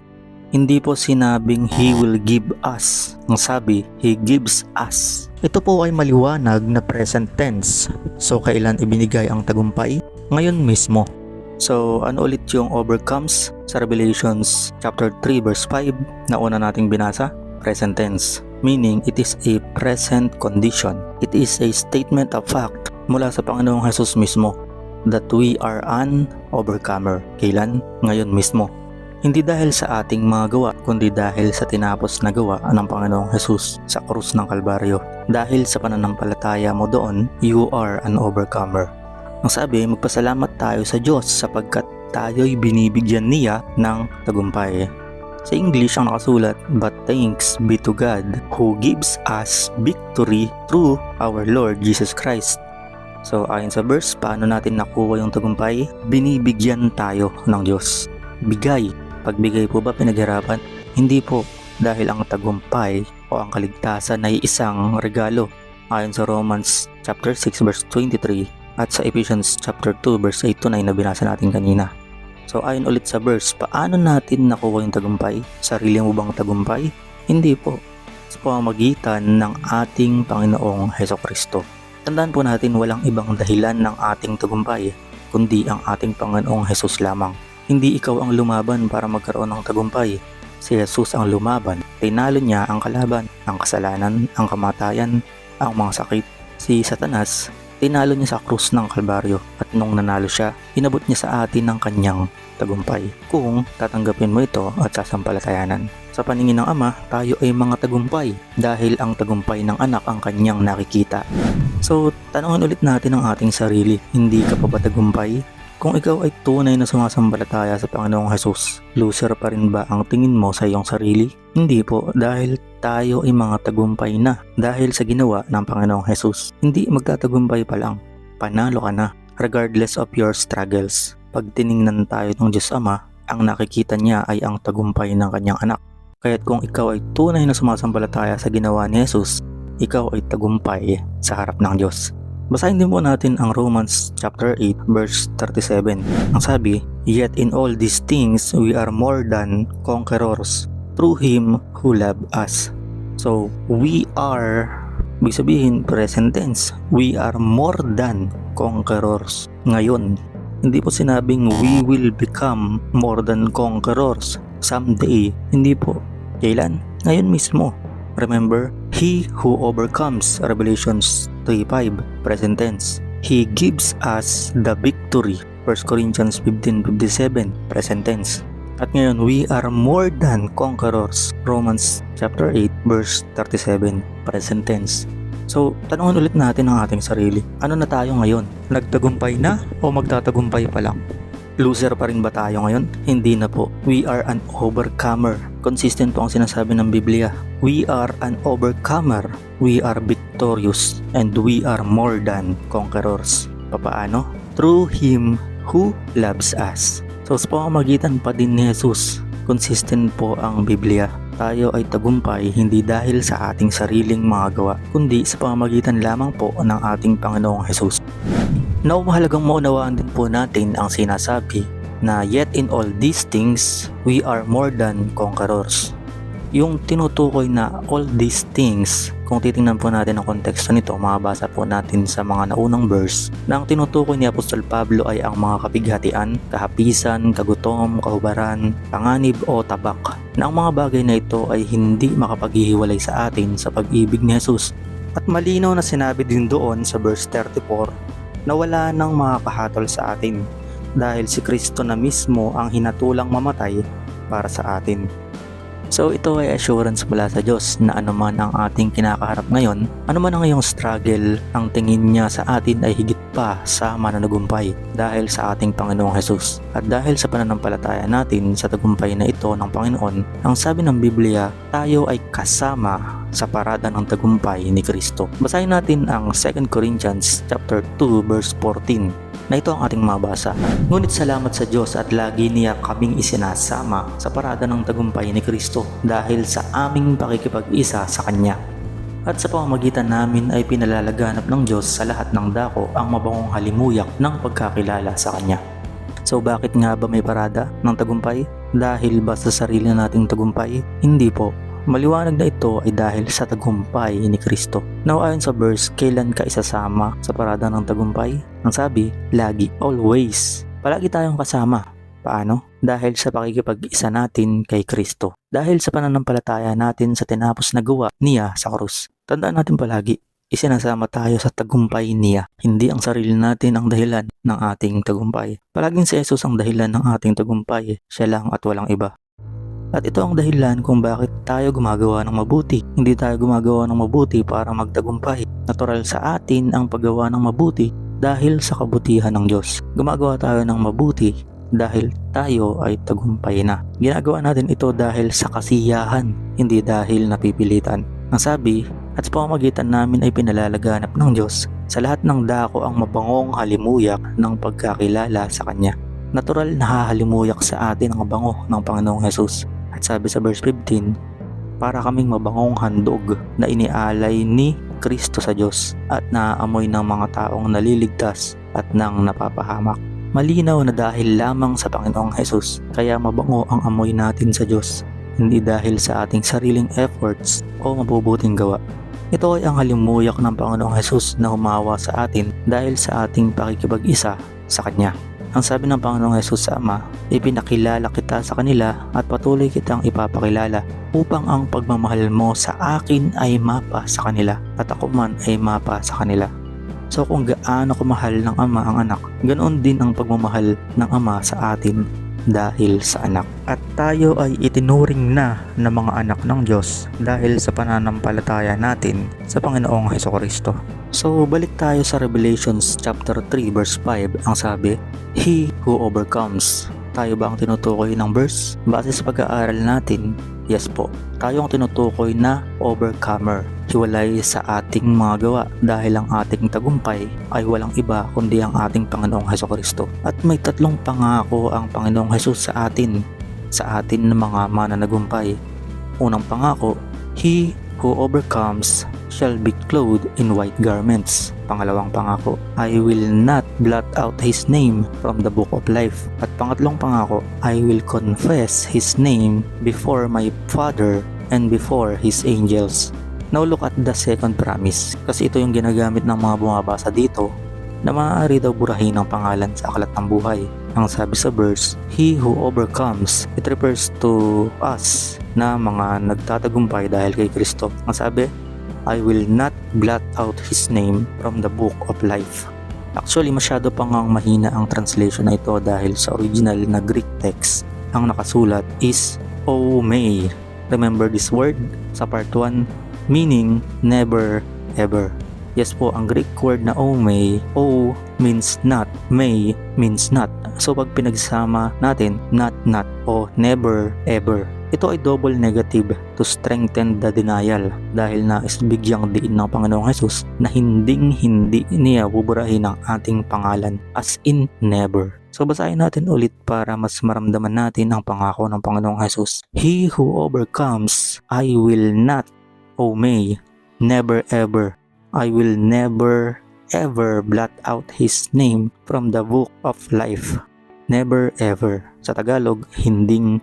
Hindi po sinabing He will give us. Ang sabi, He gives us. Ito po ay maliwanag na present tense. So, kailan ibinigay ang tagumpay? Ngayon mismo. So, ano ulit yung overcomes sa Revelations chapter 3 verse 5 na una nating binasa? Present tense. Meaning, it is a present condition. It is a statement of fact mula sa Panginoong Jesus mismo that we are an overcomer. Kailan? Ngayon mismo. Hindi dahil sa ating mga gawa, kundi dahil sa tinapos na gawa ng Panginoong Jesus sa krus ng Kalbaryo. Dahil sa pananampalataya mo doon, you are an overcomer. Ang sabi, magpasalamat tayo sa Diyos sapagkat tayo'y binibigyan niya ng tagumpay. Sa English ang nakasulat, but thanks be to God who gives us victory through our Lord Jesus Christ. So ayon sa verse, paano natin nakuha yung tagumpay? Binibigyan tayo ng Diyos. Bigay. Pagbigay po ba pinaghirapan? Hindi po, dahil ang tagumpay o ang kaligtasan ay isang regalo ayon sa Romans chapter 6 verse 23 at sa Ephesians chapter 2 verse 8 to 9 na binasa natin kanina. So ayon ulit sa verse, paano natin nakuha yung tagumpay? Sarili mo bang tagumpay? Hindi po. Sa pamamagitan ng ating Panginoong Hesukristo. Tandaan po natin walang ibang dahilan ng ating tagumpay kundi ang ating Panginoong Jesus lamang. Hindi ikaw ang lumaban para magkaroon ng tagumpay. Si Jesus ang lumaban. Tinalo niya ang kalaban, ang kasalanan, ang kamatayan, ang mga sakit. Si Satanas, tinalo niya sa krus ng Kalbaryo at nung nanalo siya, inabot niya sa atin ang kanyang tagumpay. Kung tatanggapin mo ito at sasampalatayanan. Sa paningin ng Ama, tayo ay mga tagumpay dahil ang tagumpay ng anak ang kanyang nakikita. So, tanungin ulit natin ang ating sarili, hindi ka pa ba tagumpay? Kung ikaw ay tunay na sumasambalataya sa Panginoong Jesus, loser pa rin ba ang tingin mo sa iyong sarili? Hindi po, dahil tayo ay mga tagumpay na dahil sa ginawa ng Panginoong Jesus. Hindi magtatagumpay pa lang, panalo ka na regardless of your struggles. Pag tiningnan tayo ng Diyos Ama, ang nakikita niya ay ang tagumpay ng kanyang anak. Kaya't kung ikaw ay tunay na sumasambalataya sa ginawa ni Jesus, ikaw ay tagumpay sa harap ng Diyos. Basahin din po natin ang Romans chapter 8 verse 37. Ang sabi, yet in all these things we are more than conquerors through Him who loved us. So, we are, ibig sabihin present tense, we are more than conquerors. Ngayon, hindi po sinabing we will become more than conquerors someday. Hindi po. Kailan? Ngayon mismo. Remember, He who overcomes, Revelations 3:5, present tense. He gives us the victory, 1 Corinthians 15:57, present tense. At ngayon, we are more than conquerors, Romans chapter 8, verse 37, present tense. So, tanungin ulit natin ang ating sarili. Ano na tayo ngayon? Nagtagumpay na o magtatagumpay pa lang? Loser pa rin ba tayo ngayon? Hindi na po. We are an overcomer. Consistent po ang sinasabi ng Biblia. We are an overcomer. We are victorious. And we are more than conquerors. Papaano? Through Him who loves us. So sa pamamagitan pa din ni Jesus, consistent po ang Biblia. Tayo ay tagumpay hindi dahil sa ating sariling mga gawa, kundi sa pamamagitan lamang po ng ating Panginoong Jesus. Now, mahalagang maunawaan din po natin ang sinasabi na yet in all these things, we are more than conquerors. Yung tinutukoy na all these things, kung titingnan po natin ang konteksto nito, mababasa po natin sa mga naunang verse na ang tinutukoy ni Apostol Pablo ay ang mga kapighatian, kahapisan, kagutom, kahubaran, panganib o tabak. Na ang mga bagay na ito ay hindi makapaghihiwalay sa atin sa pag-ibig ni Jesus. At malinaw na sinabi din doon sa verse 34 na wala nang makakahatol sa atin dahil si Kristo na mismo ang hinatulang mamatay para sa atin. So ito ay assurance mula sa Diyos na anuman ang ating kinakaharap ngayon, anuman ang iyong struggle, ang tingin niya sa atin ay higit pa sa mananagumpay dahil sa ating Panginoong Jesus. At dahil sa pananampalataya natin sa tagumpay na ito ng Panginoon, ang sabi ng Biblia, tayo ay kasama sa parada ng tagumpay ni Kristo. Basahin natin ang 2 Corinthians chapter 2 verse 14. na ito ang ating mabasa. Ngunit salamat sa Diyos at lagi niya kaming isinasama sa parada ng tagumpay ni Kristo dahil sa aming pakikipag-isa sa Kanya. At sa pamamagitan namin ay pinalalaganap ng Diyos sa lahat ng dako ang mabangong halimuyak ng pagkakilala sa Kanya. So bakit nga ba may parada ng tagumpay? Dahil ba sa sarili nating tagumpay? Hindi po. Maliwanag na ito ay dahil sa tagumpay ni Kristo. Now ayon sa verse, kailan ka isasama sa parada ng tagumpay? Ang sabi, lagi, always. Palagi tayong kasama. Paano? Dahil sa pakikipag-isa natin kay Kristo. Dahil sa pananampalataya natin sa tinapos na gawa niya sa krus. Tandaan natin palagi, isinasama tayo sa tagumpay niya. Hindi ang sarili natin ang dahilan ng ating tagumpay. Palaging si Jesus ang dahilan ng ating tagumpay. Siya lang at walang iba. At ito ang dahilan kung bakit tayo gumagawa ng mabuti. Hindi tayo gumagawa ng mabuti para magtagumpay. Natural sa atin ang paggawa ng mabuti dahil sa kabutihan ng Diyos. Gumagawa tayo ng mabuti dahil tayo ay tagumpay na. Ginagawa natin ito dahil sa kasiyahan, hindi dahil napipilitan. Ang sabi, at sa pamamagitan namin ay pinalalaganap ng Diyos sa lahat ng dako ang mabangong halimuyak ng pagkakilala sa Kanya. Natural na hahalimuyak sa atin ang bango ng Panginoong Hesus. At sabi sa verse 15, para kaming mabangong handog na inialay ni Kristo sa Diyos at naaamoy ng mga taong naliligtas at nang napapahamak. Malinaw na dahil lamang sa Panginoong Hesus, kaya mabango ang amoy natin sa Diyos, hindi dahil sa ating sariling efforts o mabubuting gawa. Ito ay ang halimuyak ng Panginoong Hesus na humawa sa atin dahil sa ating pakikipag-isa sa Kanya. Ang sabi ng Panginoong Hesus sa Ama, ipinakilala kita sa kanila at patuloy kitang ipapakilala upang ang pagmamahal mo sa akin ay mapa sa kanila at ako man ay mapa sa kanila. So kung gaano kamahal ng Ama ang anak, ganoon din ang pagmamahal ng Ama sa atin dahil sa anak. At tayo ay itinuring na mga anak ng Diyos dahil sa pananampalataya natin sa Panginoong Hesukristo. So balik tayo sa Revelations chapter 3 verse 5. Ang sabi, He who overcomes. Tayo ba ang tinutukoy ng verse? Base sa pag-aaral natin, yes po. Tayo ang tinutukoy na overcomer. Hiwalay sa ating mga gawa dahil ang ating tagumpay ay walang iba kundi ang ating Panginoong Hesukristo. At may tatlong pangako ang Panginoong Hesus sa atin ng mga mananagumpay. Unang pangako, He who overcomes shall be clothed in white garments. Pangalawang pangako, I will not blot out his name from the book of life. At pangatlong pangako, I will confess his name before my Father and before his angels. Now look at the second promise, kasi ito yung ginagamit ng mga bumabasa dito na maaari daw burahin ang pangalan sa aklat ng buhay. Ang sabi sa verse, He who overcomes, it refers to us na mga nagtatagumpay dahil kay Kristo. Ang sabi, I will not blot out his name from the book of life. Actually, masyado pang mahina ang translation na ito dahil sa original na Greek text, ang nakasulat is O may. Remember this word sa part 1, meaning never ever. Yes po, ang Greek word na O may, O means not, may means not. So pag pinagsama natin, not, o never, ever, ito ay double negative to strengthen the denial dahil nais bigyang diin ng Panginoong Hesus na hindi niya buburahin ang ating pangalan, as in never. So basahin natin ulit para mas maramdaman natin ang pangako ng Panginoong Hesus. He who overcomes, I will not, O may, never ever, I will never ever blot out his name from the book of life. Never ever. Sa Tagalog, hindi.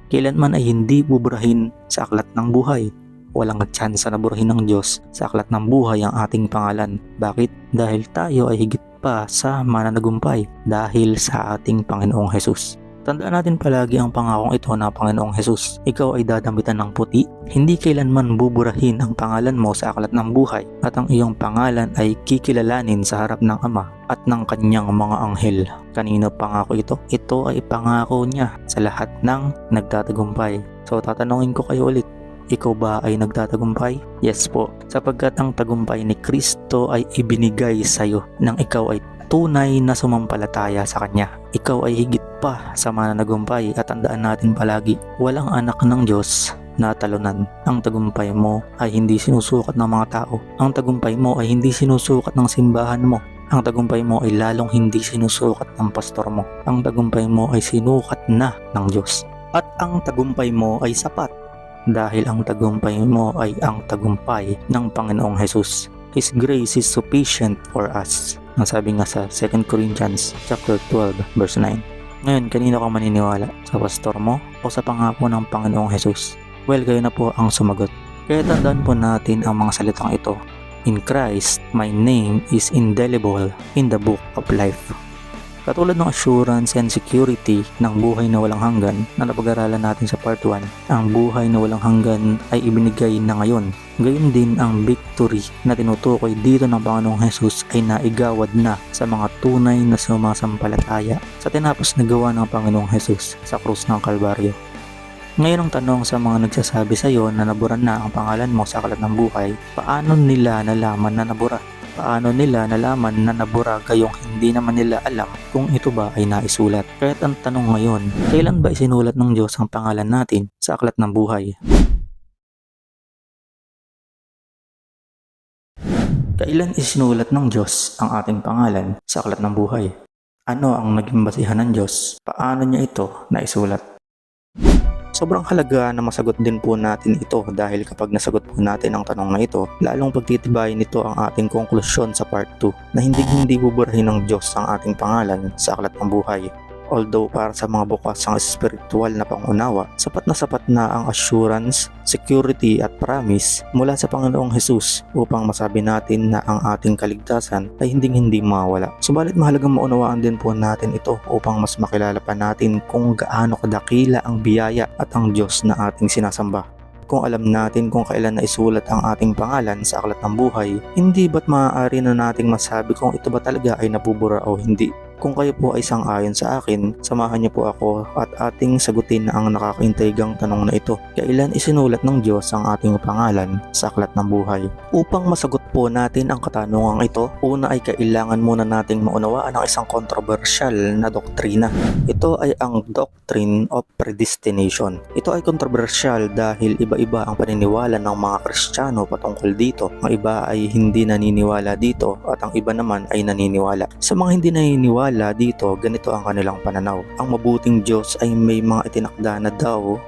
Kailanman ay hindi buburahin sa aklat ng buhay. Walang tsansa na burahin ng Diyos sa aklat ng buhay ang ating pangalan. Bakit? Dahil tayo ay higit pa sa mananagumpay dahil sa ating Panginoong Hesus. Tandaan natin palagi ang pangakong ito na Panginoong Hesus. Ikaw ay dadamitan ng puti. Hindi kailanman buburahin ang pangalan mo sa aklat ng buhay at ang iyong pangalan ay kikilalanin sa harap ng Ama at ng kanyang mga anghel. Kanino pangako ito? Ito ay pangako niya sa lahat ng nagtatagumpay. So tatanungin ko kayo ulit, ikaw ba ay nagtatagumpay? Yes po, sapagkat ang tagumpay ni Kristo ay ibinigay sa iyo nang ikaw ay tunay na sumampalataya sa Kanya. Ikaw ay higit pa sa mananagumpay at tandaan natin palagi, walang anak ng Diyos na talunan. Ang tagumpay mo ay hindi sinusukat ng mga tao. Ang tagumpay mo ay hindi sinusukat ng simbahan mo. Ang tagumpay mo ay lalong hindi sinusukat ng pastor mo. Ang tagumpay mo ay sinukat na ng Diyos. At ang tagumpay mo ay sapat dahil ang tagumpay mo ay ang tagumpay ng Panginoong Jesus. His grace is sufficient for us. Ang sabi nga sa 2 Corinthians chapter 12 verse 9. Ngayon, kanino ka maniniwala? Sa pastor mo o sa pangako ng Panginoong Jesus? Well, kayo na po ang sumagot. Kaya tandaan po natin ang mga salitang ito. In Christ, my name is indelible in the book of life. Katulad ng assurance and security ng buhay na walang hanggan na napag-aralan natin sa part 1, ang buhay na walang hanggan ay ibinigay na ngayon. Gayon din ang victory na tinutukoy dito ng Panginoong Jesus ay naigawad na sa mga tunay na sumasampalataya sa tinapos na gawa ng Panginoong Jesus sa krus ng Kalbaryo. Ngayon ang tanong sa mga nagsasabi sa iyo na nabura na ang pangalan mo sa aklat ng buhay, paano nila nalaman na nabura? Paano nila nalaman na nabura gayong hindi naman nila alam kung ito ba ay naisulat? Kaya't ang tanong ngayon, kailan ba isinulat ng Diyos ang pangalan natin sa aklat ng buhay? Kailan isinulat ng Diyos ang ating pangalan sa aklat ng buhay? Ano ang naging basihan ng Diyos? Paano niya ito naisulat? Sobrang halaga na masagot din po natin ito dahil kapag nasagot po natin ang tanong na ito, lalong pagtitibayin nito ang ating konklusyon sa part 2 na hindi buburahin ng Diyos ang ating pangalan sa aklat ng buhay. Although para sa mga bukas ang spiritual na pangunawa, sapat na ang assurance, security at promise mula sa Panginoong Jesus upang masabi natin na ang ating kaligtasan ay hindi mawala. Subalit mahalagang maunawaan din po natin ito upang mas makilala pa natin kung gaano kadakila ang biyaya at ang Diyos na ating sinasamba. Kung alam natin kung kailan naisulat ang ating pangalan sa aklat ng buhay, hindi ba't maaari na nating masabi kung ito ba talaga ay nabubura o hindi? Kung kayo po ay sang-ayon sa akin, samahan niyo po ako at ating sagutin ang nakakaintrigang tanong na ito. Kailan isinulat ng Diyos ang ating pangalan sa aklat ng buhay? Upang masagot po natin ang katanungang ito, una ay kailangan muna nating maunawaan ang isang kontrobersyal na doktrina. Ito ay ang doctrine of predestination. Ito ay kontrobersyal dahil iba-iba ang paniniwala ng mga Kristiyano patungkol dito. Ang iba ay hindi naniniwala dito at ang iba naman ay naniniwala. Sa mga hindi naniniwala dito, ganito ang kanilang pananaw. Ang mabuting Diyos ay may mga itinakda na daw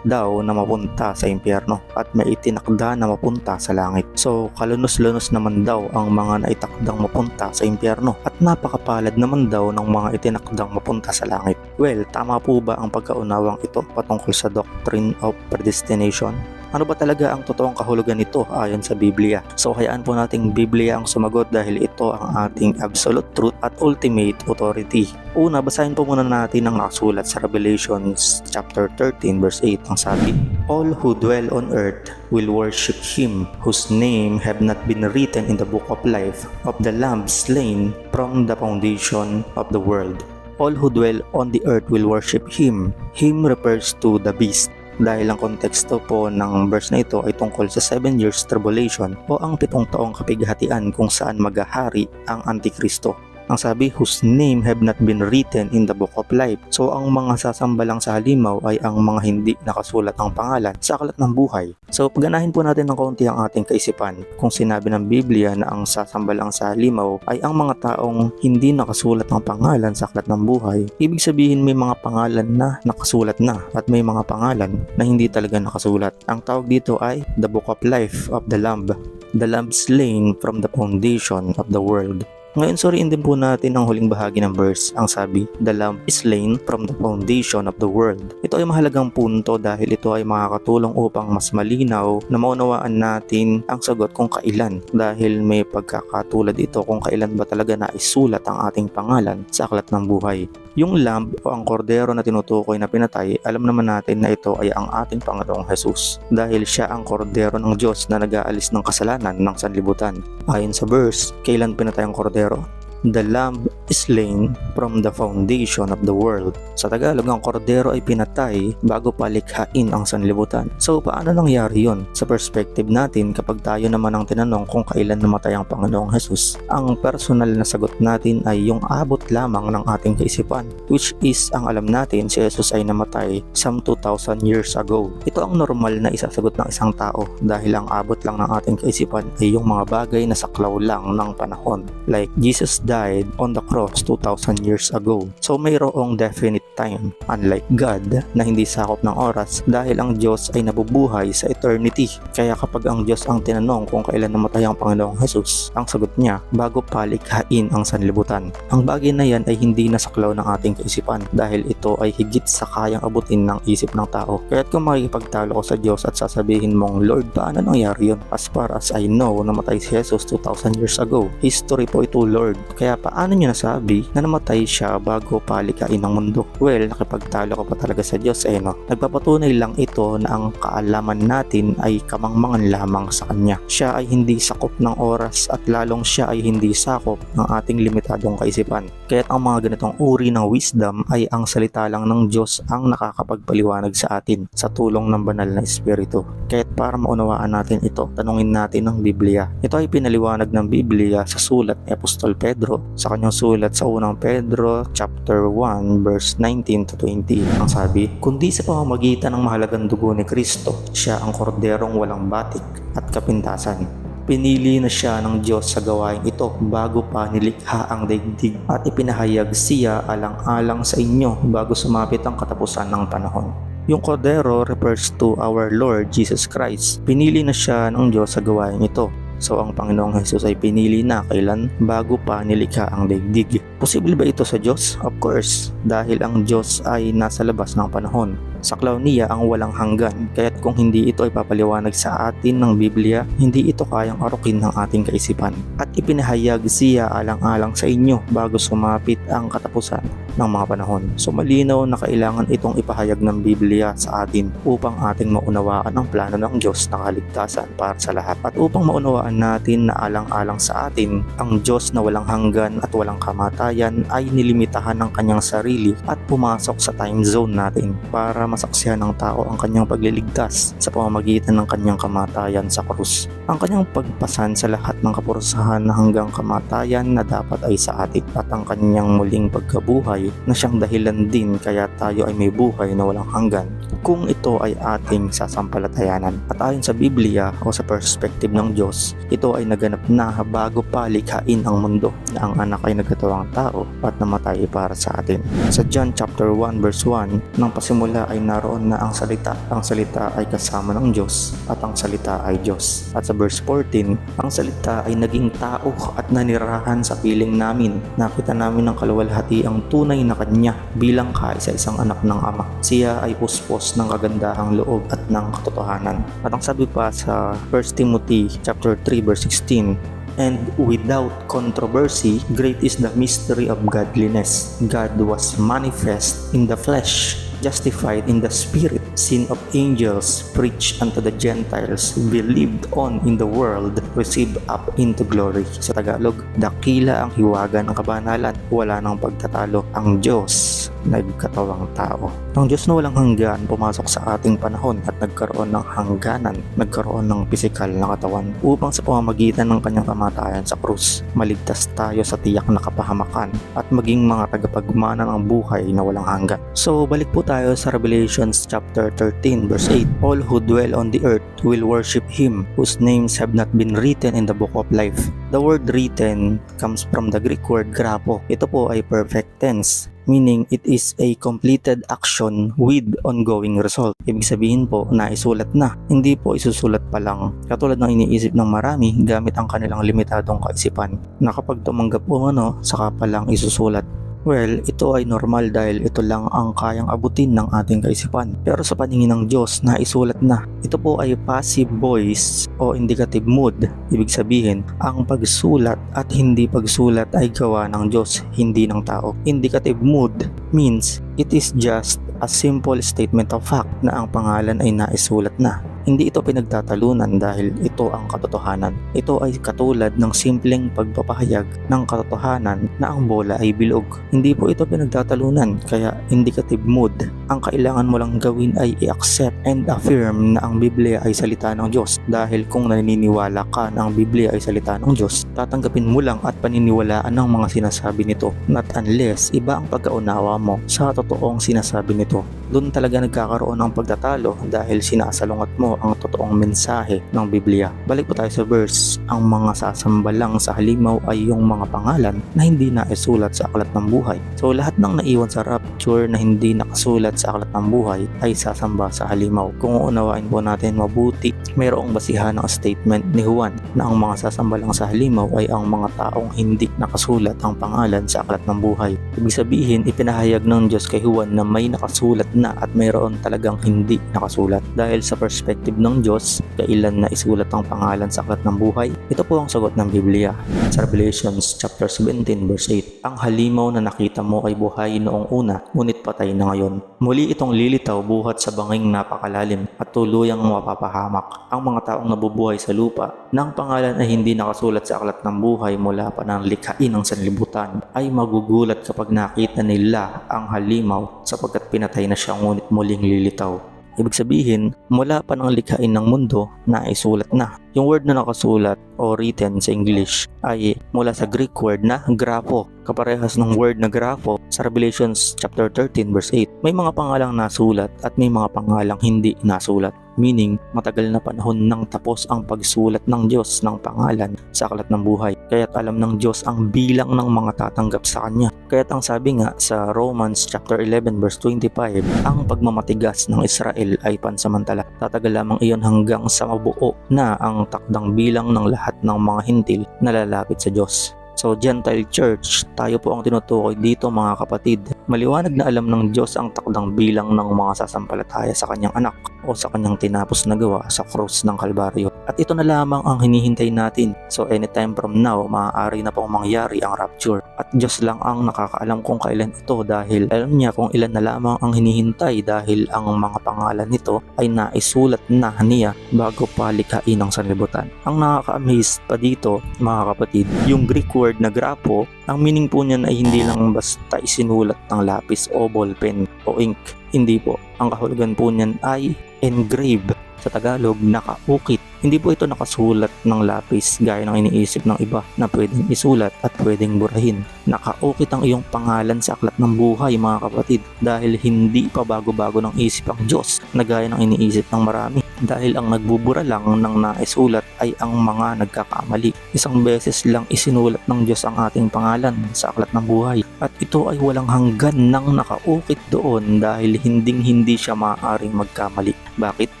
na mapunta sa impyerno at may itinakda na mapunta sa langit. So, kalunos-lunos naman daw ang mga naitakdang mapunta sa impyerno at napakapalad naman daw ng mga itinakdang mapunta sa langit. Well, tama po ba ang pagkaunawang ito patungkol sa doctrine of predestination? Ano ba talaga ang totoong kahulugan nito ayon sa Biblia? So hayaan po nating Biblia ang sumagot dahil ito ang ating absolute truth at ultimate authority. Una, basahin po muna natin ang nakasulat sa Revelations chapter 13 verse 8 ang sabi, all who dwell on earth will worship Him whose name have not been written in the book of life of the Lamb slain from the foundation of the world. All who dwell on the earth will worship Him. Him refers to the beast. Dahil ang konteksto po ng verse na ito ay tungkol sa 7 years tribulation o ang 7 taong kapighatian kung saan maghahari ang Antikristo. Ang sabi, whose name have not been written in the book of life. So ang mga sasamba lang sa halimaw ay ang mga hindi nakasulat ang pangalan sa aklat ng buhay. So pagganahin po natin ng kaunti ang ating kaisipan. Kung sinabi ng Biblia na ang sasamba lang sa halimaw ay ang mga taong hindi nakasulat ang pangalan sa aklat ng buhay, ibig sabihin may mga pangalan na nakasulat na at may mga pangalan na hindi talaga nakasulat. Ang tawag dito ay the book of life of the Lamb slain from the foundation of the world. Ngayon, suriin din po natin ang huling bahagi ng verse. Ang sabi, the Lamb is slain from the foundation of the world. Ito ay mahalagang punto dahil ito ay makakatulong upang mas malinaw na maunawaan natin ang sagot kung kailan. Dahil may pagkakatulad ito kung kailan ba talaga naisulat ang ating pangalan sa aklat ng buhay. Yung lamb o ang kordero na tinutukoy na pinatay, alam naman natin na ito ay ang ating Panginoong Jesus dahil siya ang kordero ng Diyos na nag-aalis ng kasalanan ng sanlibutan. Ayon sa verse, kailan pinatay ang kordero? The Lamb is slain from the foundation of the world. Sa Tagalog, ang kordero ay pinatay bago palikhain ang sanlibutan. So, paano nangyari yon? Sa perspective natin, kapag tayo naman ang tinanong kung kailan namatay ang Panginoong Jesus, ang personal na sagot natin ay yung abot lamang ng ating kaisipan, which is ang alam natin si Jesus ay namatay some 2,000 years ago. Ito ang normal na isasagot ng isang tao dahil ang abot lang ng ating kaisipan ay yung mga bagay na saklaw lang ng panahon. Like Jesus died on the cross 2,000 years ago. So mayroong definite time, unlike God na hindi sakop ng oras dahil ang Diyos ay nabubuhay sa eternity. Kaya kapag ang Diyos ang tinanong kung kailan namatay ang Panginoong Jesus, ang sagot niya, bago palikhain ang sanlibutan. Ang bagay na yan ay hindi nasaklaw ng ating kaisipan dahil ito ay higit sa kayang abutin ng isip ng tao. Kaya't kung makikipagtalo ko sa Diyos at sasabihin mong, Lord, paano nangyari yun? As far as I know, namatay si Jesus 2,000 years ago. History po ito, Lord. Kaya paano niyo nasabi na namatay siya bago palikhain ng mundo? Well, nakipagtalo ko pa talaga sa Diyos no? Nagpapatunay lang ito na ang kaalaman natin ay kamangmangan lamang sa Kanya. Siya ay hindi sakop ng oras at lalong siya ay hindi sakop ng ating limitadong kaisipan. Kaya't ang mga ganitong uri ng wisdom ay ang salita lang ng Diyos ang nakakapagpaliwanag sa atin sa tulong ng banal na Espiritu. Kaya't para maunawaan natin ito, tanungin natin ang Biblia. Ito ay pinaliwanag ng Biblia sa sulat ni Apostol Pedro sa kanyang sulat sa unang Pedro chapter 1 verse 19 to 20. Ang sabi, kundi sa pamamagitan ng mahalagang dugo ni Kristo, siya ang korderong walang batik at kapintasan. Pinili na siya ng Diyos sa gawain ito bago pa nilikha ang daigdig at ipinahayag siya alang-alang sa inyo bago sumapit ang katapusan ng panahon. Yung kordero refers to our Lord Jesus Christ. Pinili na siya ng Diyos sa gawain ito. So ang Panginoong Jesus ay pinili na kailan bago pa nilikha ang daigdig. Posible ba ito sa Diyos? Of course, dahil ang Diyos ay nasa labas ng panahon. Saklaw niya ang walang hanggan, kaya't kung hindi ito ay papaliwanag sa atin ng Biblia, hindi ito kayang arukin ng ating kaisipan. At ipinahayag siya alang-alang sa inyo bago sumapit ang katapusan ng mga panahon. So malinaw na kailangan itong ipahayag ng Biblia sa atin upang ating maunawaan ang plano ng Diyos na kaligtasan para sa lahat. At upang maunawaan natin na alang-alang sa atin, ang Diyos na walang hanggan at walang kamatayan ay nilimitahan ng kanyang sarili at pumasok sa time zone natin para masaksihan ng tao ang kanyang pagliligtas sa pamamagitan ng kanyang kamatayan sa krus. Ang kanyang pagpasan sa lahat ng kapurusahan na hanggang kamatayan na dapat ay sa atin at ang kanyang muling pagkabuhay na siyang dahilan din kaya tayo ay may buhay na walang hanggan kung ito ay ating sasampalatayanan. At ayon sa Biblia o sa perspective ng Diyos, ito ay naganap na bago pa likhain ang mundo na ang anak ay nagkatawang tao at namatay para sa atin. Sa John chapter 1 verse 1, nang pasimula ay naroon na ang salita. Ang salita ay kasama ng Diyos at ang salita ay Diyos. At sa verse 14, ang salita ay naging tao at nanirahan sa piling namin. Nakita namin ang kaluwalhati ang tunay na kanya bilang kaisa-isang anak ng Ama. Siya ay puspos ng kagandahang loob at ng katotohanan. At ang sabi pa sa 1 Timothy chapter 3 verse 16, and without controversy, great is the mystery of godliness. God was manifest in the flesh, justified in the spirit, seen of angels, preached unto the Gentiles, believed on in the world, received up into glory. Sa Tagalog, dakila ang hiwaga ng kabanalan, wala nang pagtatalo. Ang Diyos nagkatawang tao. Ang Diyos na walang hanggan pumasok sa ating panahon at nagkaroon ng hangganan, nagkaroon ng pisikal na katawan upang sa pamamagitan ng kanyang kamatayan sa krus, maligtas tayo sa tiyak na kapahamakan at maging mga tagapagmana ng buhay na walang hanggan. So balik po tayo sa Revelations chapter 13 verse 8. All who dwell on the earth will worship Him whose names have not been written in the book of life. The word written comes from the Greek word grapo. Ito po ay perfect tense, meaning it is a completed action with ongoing result. Ibig sabihin po na isulat na, hindi po isusulat pa lang. Katulad ng iniisip ng marami gamit ang kanilang limitadong kaisipan na kapag tumanggap po saka pa lang isusulat. Well, ito ay normal dahil ito lang ang kayang abutin ng ating kaisipan. Pero sa paningin ng Diyos na isulat na, ito po ay passive voice o indicative mood. Ibig sabihin, ang pagsulat at hindi pagsulat ay gawa ng Diyos, hindi ng tao. Indicative mood means it is just a simple statement of fact na ang pangalan ay naisulat na. Hindi ito pinagtatalunan dahil ito ang katotohanan. Ito ay katulad ng simpleng pagpapahayag ng katotohanan na ang bola ay bilog. Hindi po ito pinagtatalunan, kaya indicative mood Ang kailangan mo lang gawin ay i-accept and affirm na ang Biblia ay salita ng Diyos. Dahil kung naniniwala ka na ang Biblia ay salita ng Diyos, tatanggapin mo lang at paniniwalaan ang mga sinasabi nito. Not unless iba ang pagkaunawa mo sa totoong sinasabi nito. Doon talaga nagkakaroon ng pagtatalo dahil sinasalungat mo ang totoong mensahe ng Biblia. Balik po tayo sa verse. Ang mga sasamba lang sa halimaw ay yung mga pangalan na hindi naisulat sa aklat ng buhay. So lahat ng naiwan sa rapture na hindi nakasulat sa aklat ng buhay ay sasamba sa halimaw. Kung uunawain po natin mabuti, mayroong basihan ng statement ni Juan na ang mga sasamba lang sa halimaw ay ang mga taong hindi nakasulat ang pangalan sa aklat ng buhay. Ibig sabihin, ipinahayag ng Diyos kay Juan na may nakasulat na at mayroon talagang hindi nakasulat. Dahil sa perspective ng Diyos, kailan na isulat ang pangalan sa aklat ng buhay? Ito po ang sagot ng Biblia. Sa Revelations chapter 17 verse 8, ang halimaw na nakita mo ay buhay noong una, ngunit patay na ngayon. Muli itong lilitaw buhat sa banging napakalalim at tuluyang mapapahamak. Ang mga taong nabubuhay sa lupa na ang pangalan ay hindi nakasulat sa aklat ng buhay mula pa ng likhain ng sanlibutan ay magugulat kapag nakita nila ang halimaw sapagkat pinatay na siya ngunit muling lilitaw. Ibig sabihin, mula pa ng likhain ng mundo na isulat na. Yung word na nakasulat o written sa English ay mula sa Greek word na grapho. Kaparehas ng word na grapho sa Revelations chapter 13 verse 8. May mga pangalang nasulat at may mga pangalang hindi nasulat. Meaning, matagal na panahon nang tapos ang pagsulat ng Diyos ng pangalan sa aklat ng buhay. Kaya't alam ng Diyos ang bilang ng mga tatanggap sa Kanya. Kaya't ang sabi nga sa Romans chapter 11 verse 25, ang pagmamatigas ng Israel ay pansamantala. Tatagal lamang iyon hanggang sa mabuo na ang takdang bilang ng lahat ng mga hintil na lalapit sa Diyos. So Gentile Church, tayo po ang tinutukoy dito mga kapatid. Maliwanag na alam ng Diyos ang takdang bilang ng mga sasampalataya sa kanyang anak o sa kanyang tinapos na gawa sa krus ng Kalbaryo. At ito na lamang ang hinihintay natin. So anytime from now, maaari na pong mangyari ang rapture. At Diyos lang ang nakakaalam kung kailan ito dahil alam niya kung ilan na lamang ang hinihintay dahil ang mga pangalan nito ay naisulat na niya bago pa likhain ng sanlibutan. Ang nakaka-amaze pa dito mga kapatid, yung Greek word na grapho, ang meaning po niyan ay hindi lang basta isinulat ng lapis o ballpen o ink. Hindi po. Ang kahulugan po niyan ay engrave. Sa Tagalog, nakaukit. Hindi po ito nakasulat ng lapis gaya ng iniisip ng iba na pwedeng isulat at pwedeng burahin. Nakaukit ang iyong pangalan sa aklat ng buhay mga kapatid dahil hindi pa bago-bago ng isip ang Diyos na gaya ng iniisip ng marami. Dahil ang nagbubura lang ng naisulat ay ang mga nagkakamali. Isang beses lang isinulat ng Diyos ang ating pangalan sa aklat ng buhay at ito ay walang hanggan nang nakaukit doon dahil hindi siya maaaring magkamali. Bakit?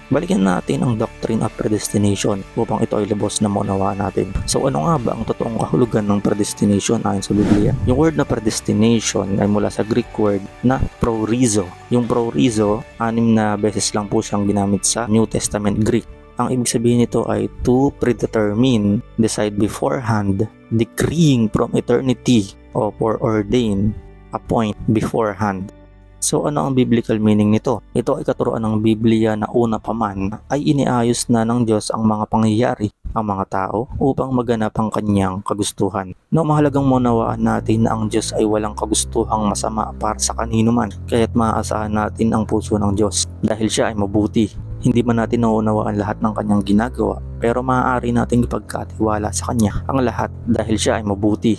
Balikan natin ang doctrine of predestination upang ito ay lubos na maunawaan natin. So ano nga ba ang totoong kahulugan ng predestination ayon sa Biblia? Yung word na predestination ay mula sa Greek word na prorizo. Yung prorizo, 6 na beses lang po siyang ginamit sa New Testament Greek. Ang ibig sabihin nito ay to predetermine, decide beforehand, decreeing from eternity, o foreordain, appoint beforehand. So ano ang biblical meaning nito? Ito ay katuruan ng Biblia na una pa man ay iniayos na ng Diyos ang mga pangyayari, ang mga tao upang maganap ang kanyang kagustuhan. No, mahalagang maunawaan natin na ang Diyos ay walang kagustuhang masama para sa kanino man, kaya't maaasahan natin ang puso ng Diyos dahil siya ay mabuti. Hindi man natin nauunawaan lahat ng kanyang ginagawa, pero maaari nating ipagkatiwala sa kanya ang lahat dahil siya ay mabuti.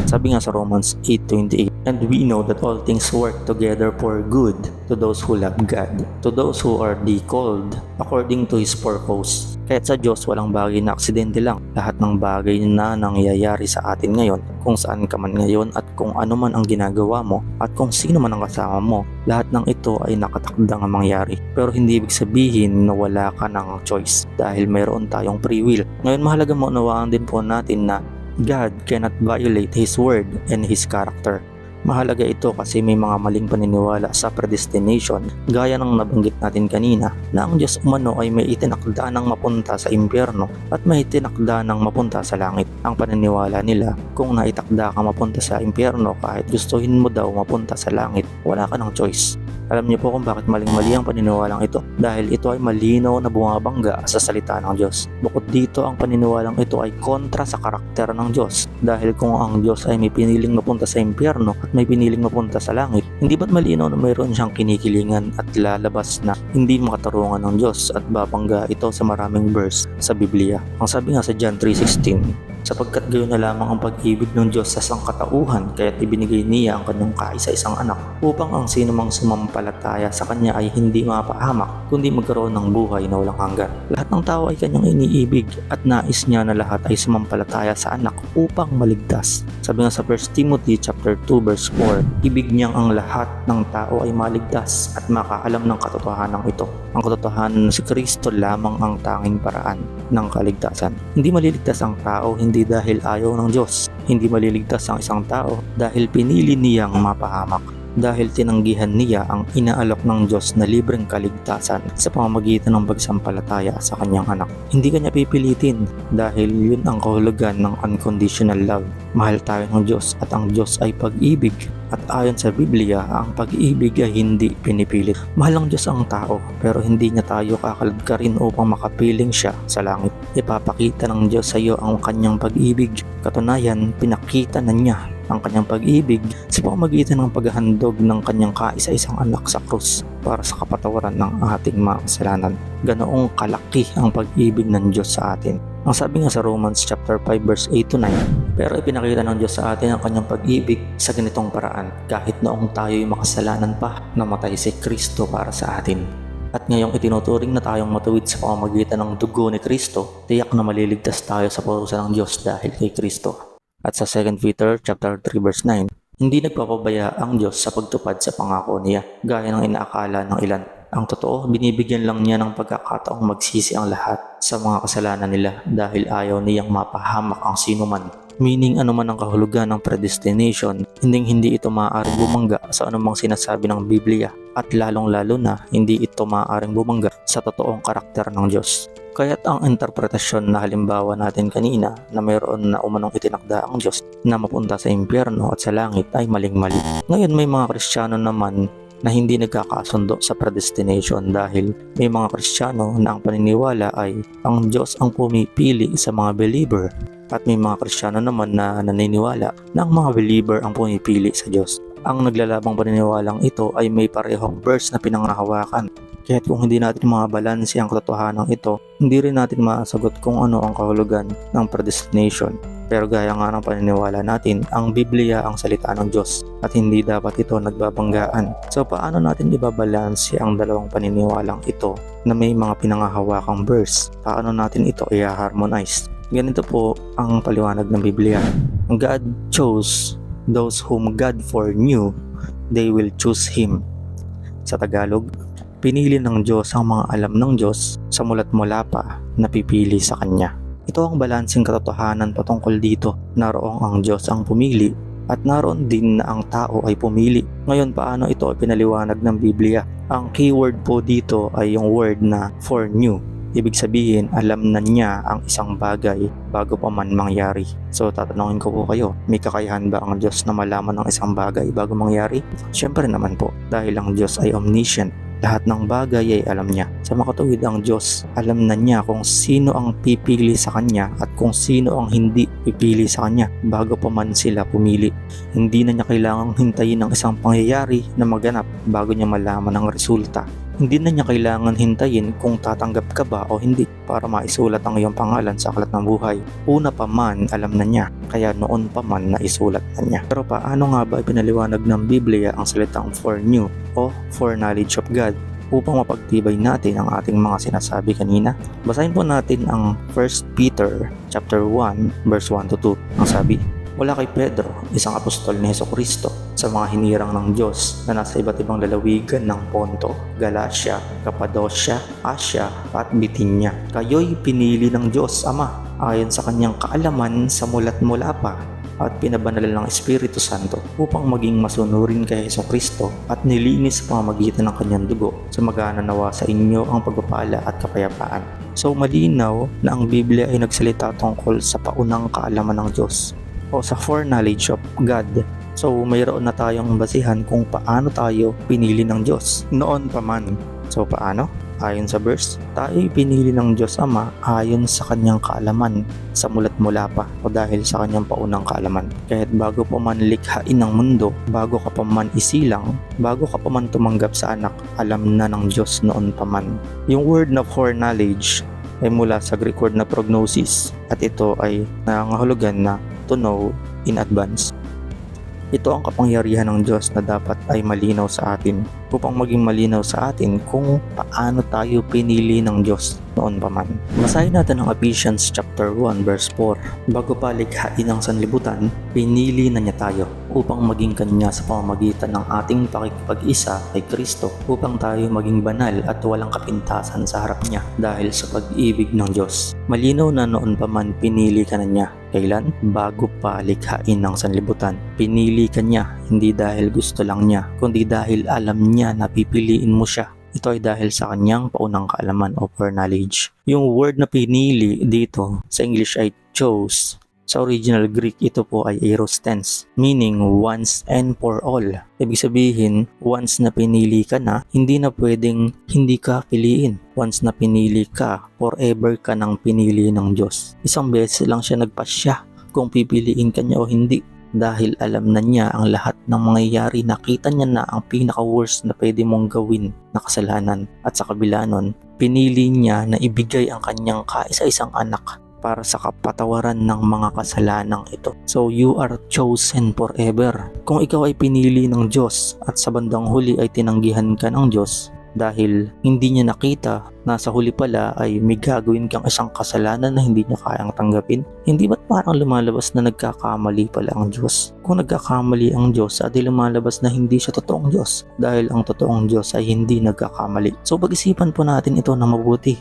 Sabi nga sa Romans 8:28, and we know that all things work together for good to those who love God, to those who are called according to His purpose. Kahit sa Diyos walang bagay na aksidente lang. Lahat ng bagay na nangyayari sa atin ngayon, kung saan ka man ngayon at kung ano man ang ginagawa mo at kung sino man ang kasama mo, lahat ng ito ay nakatakdang mangyari. Pero hindi ibig sabihin na wala ka ng choice dahil mayroon tayong free will. Ngayon mahalaga maunawaan din po natin na God cannot violate His word and His character. Mahalaga ito kasi may mga maling paniniwala sa predestination gaya ng nabanggit natin kanina na ang Diyos umano ay may itinakda ng mapunta sa impyerno at may itinakda ng mapunta sa langit. Ang paniniwala nila, kung naitakda ka mapunta sa impyerno kahit gustuhin mo daw mapunta sa langit, wala ka ng choice. Alam niyo po kung bakit maling-mali ang paniniwalang ito? Dahil ito ay malinaw na bumabangga sa salita ng Diyos. Bukod dito, ang paniniwalang ito ay kontra sa karakter ng Diyos. Dahil kung ang Diyos ay may piniling mapunta sa impyerno at may piniling mapunta sa langit, hindi ba't malinaw na mayroon siyang kinikilingan at lalabas na hindi makatarungan ng Diyos at babangga ito sa maraming verse sa Biblia? Ang sabi nga sa John 3:16, sapagkat gayon na lamang ang pag-ibig ng Diyos sa sangkatauhan, kaya't ibinigay niya ang kanyang kaisa-isang anak upang ang sinumang sumampalataya sa kanya ay hindi mapahamak kundi magkaroon ng buhay na walang hanggan. Lahat ng tao ay kanyang iniibig at nais niya na lahat ay sumampalataya sa anak upang maligtas. Sabi nga sa 1 Timothy chapter 2 verse 4, ibig niyang ang lahat ng tao ay maligtas at makaalam ng katotohanan ito. Ang katotohanan na si Kristo lamang ang tanging paraan ng kaligtasan. Hindi maliligtas ang tao hindi dahil ayaw ng Diyos. Hindi maliligtas ang isang tao dahil pinili niyang mapahamak. Dahil tinanggihan niya ang inaalok ng Diyos na libreng kaligtasan sa pamamagitan ng pagsampalataya sa kanyang anak. Hindi kanya pipilitin dahil yun ang kahulugan ng unconditional love. Mahal tayo ng Diyos at ang Diyos ay pag-ibig. At ayon sa Biblia, ang pag-ibig ay hindi pinipilit. Mahal ng Diyos ang tao pero hindi niya tayo kakalagkarin upang makapiling siya sa langit. Ipapakita ng Diyos sa iyo ang kanyang pag-ibig. Katunayan, pinakita na niya ang kanyang pag-ibig sa pamamagitan ng paghahandog ng kanyang kaisa-isang anak sa krus para sa kapatawaran ng ating mga kasalanan. Ganoong kalaki ang pag-ibig ng Diyos sa atin. Ang sabi nga sa Romans chapter 5 verse 8 to 9, pero ipinakita ng Diyos sa atin ang kanyang pag-ibig sa ganitong paraan, kahit noong tayo'y makasalanan pa, namatay si Kristo para sa atin. At ngayong itinuturing na tayong matuwid sa pamamagitan ng dugo ni Kristo, tiyak na maliligtas tayo sa parusa ng Diyos dahil kay Kristo. At sa 2 Peter chapter 3 verse 9, hindi nagpapabaya ang Diyos sa pagtupad sa pangako niya, gaya ng inaakala ng ilan. Ang totoo, binibigyan lang niya ng pagkakataong magsisi ang lahat sa mga kasalanan nila dahil ayaw niyang mapahamak ang sinuman. Meaning anuman ang kahulugan ng predestination, hindi ito maaaring bumangga sa anumang sinasabi ng Biblia at lalong-lalo na hindi ito maaaring bumangga sa totoong karakter ng Diyos. Kaya't ang interpretasyon na halimbawa natin kanina na mayroon na umanong itinakda ang Diyos na mapunta sa impyerno at sa langit ay maling-mali. Ngayon may mga Kristiyano naman na hindi nagkakasundo sa predestination dahil may mga Kristiyano na ang paniniwala ay ang Diyos ang pumipili sa mga believer at may mga Kristiyano naman na naniniwala na ang mga believer ang pumipili sa Diyos. Ang naglalabang paniniwalang ito ay may parehong verse na pinanghahawakan. Kaya't kung hindi natin mabalanse ang katotohanan ito, hindi rin natin masagot kung ano ang kahulugan ng predestination. Pero gaya nga ng paniniwala natin, ang Biblia ang salita ng Diyos at hindi dapat ito nagbabanggaan. So paano natin ibabalanse ang dalawang paniniwalang ito na may mga pinanghahawakang verse? Paano natin ito i-harmonize? Ganito po ang paliwanag ng Biblia. God chose those whom God foreknew, they will choose Him. Sa Tagalog, pinili ng Diyos ang mga alam ng Diyos sa mulat mula pa na pipili sa Kanya. Ito ang balanseng katotohanan patungkol dito. Naroong ang Diyos ang pumili at naroon din na ang tao ay pumili. Ngayon paano ito ay pinaliwanag ng Biblia? Ang keyword po dito ay yung word na foreknew. Ibig sabihin, alam na niya ang isang bagay bago pa man mangyari. So tatanungin ko po kayo, may kakayahan ba ang Diyos na malaman ang isang bagay bago mangyari? Siyempre naman po, dahil ang Diyos ay omniscient. Lahat ng bagay ay alam niya. Sa makatuwid ang Diyos, alam na niya kung sino ang pipili sa Kanya at kung sino ang hindi pipili sa Kanya bago pa man sila pumili. Hindi na niya kailangang hintayin ang isang pangyayari na maganap bago niya malaman ang resulta. Hindi na niya kailangan hintayin kung tatanggap ka ba o hindi para maisulat ang iyong pangalan sa aklat ng buhay. Una pa man, alam na niya, kaya noon pa man naisulat na niya. Pero paano nga ba ipinaliwanag ng Biblia ang salitang foreknew o foreknowledge of God upang mapagtibay natin ang ating mga sinasabi kanina? Basahin po natin ang 1 Peter chapter 1 verse 1 to 2. Ang sabi, mula kay Pedro, isang apostol ni Jesucristo, sa mga hinirang ng Diyos na nasa iba't ibang lalawigan ng Ponto, Galacia, Cappadocia, Asia at Bithynia. Kayo'y pinili ng Diyos Ama ayon sa kanyang kaalaman sa mulat mula pa at pinabanalan ng Espiritu Santo upang maging masunurin kay Jesucristo at nilinis sa pamamagitan ng kanyang dugo sa magana nawa sa inyo ang pagpapala at kapayapaan. So malinaw na ang Biblia ay nagsalita tungkol sa paunang kaalaman ng Diyos o sa foreknowledge of God So mayroon na tayong basihan kung paano tayo pinili ng Diyos noon pa man. So paano? Ayon sa verse, tayo pinili ng Diyos Ama ayon sa kanyang kaalaman sa mulat mula pa o dahil sa kanyang paunang kaalaman. Kahit bago pa man likhain ng mundo, bago ka pa man isilang, bago ka pa man tumanggap sa anak, alam na ng Diyos noon pa man. Yung word na foreknowledge ay mula sa Greek word na prognosis at ito ay nangangahulugan na to know in advance. Ito ang kapangyarihan ng Diyos na dapat ay malinaw sa atin upang maging malinaw sa atin kung paano tayo pinili ng Diyos noon pa man. Basahin natin ang Ephesians chapter 1 verse 4. Bago pa likhain ang sanlibutan, pinili na niya tayo upang maging kanya sa pamamagitan ng ating pakikipag-isa kay Kristo upang tayo maging banal at walang kapintasan sa harap niya dahil sa pag-ibig ng Diyos. Malinaw na noon pa man pinili ka na niya. Kailan? Bago pa likhain ng sanlibutan. Pinili ka niya, hindi dahil gusto lang niya, kundi dahil alam niya na pipiliin mo siya. Ito ay dahil sa kanyang paunang kaalaman o foreknowledge. Yung word na pinili dito sa English ay chose. Sa original Greek, ito po ay aorist tense, meaning once and for all. Ibig sabihin, once na pinili ka na, hindi na pwedeng hindi ka piliin. Once na pinili ka, forever ka nang pinili ng Diyos. Isang beses lang siya nagpasya kung pipiliin ka niya o hindi. Dahil alam na niya ang lahat ng mangyayari, nakita niya na ang pinaka-worst na pwede mong gawin na kasalanan. At sa kabila nun, pinili niya na ibigay ang kanyang kaisa-isang anak para sa kapatawaran ng mga kasalanang ito. So you are chosen forever. Kung ikaw ay pinili ng Diyos at sa bandang huli ay tinanggihan ka ng Diyos dahil hindi niya nakita na sa huli pala ay may gagawin kang isang kasalanan na hindi niya kayang tanggapin, hindi ba't parang lumalabas na nagkakamali pala ang Diyos? Kung nagkakamali ang Diyos, adi lumalabas na hindi siya totoong Diyos dahil ang totoong Diyos ay hindi nagkakamali. So pag-isipan po natin ito na mabuti.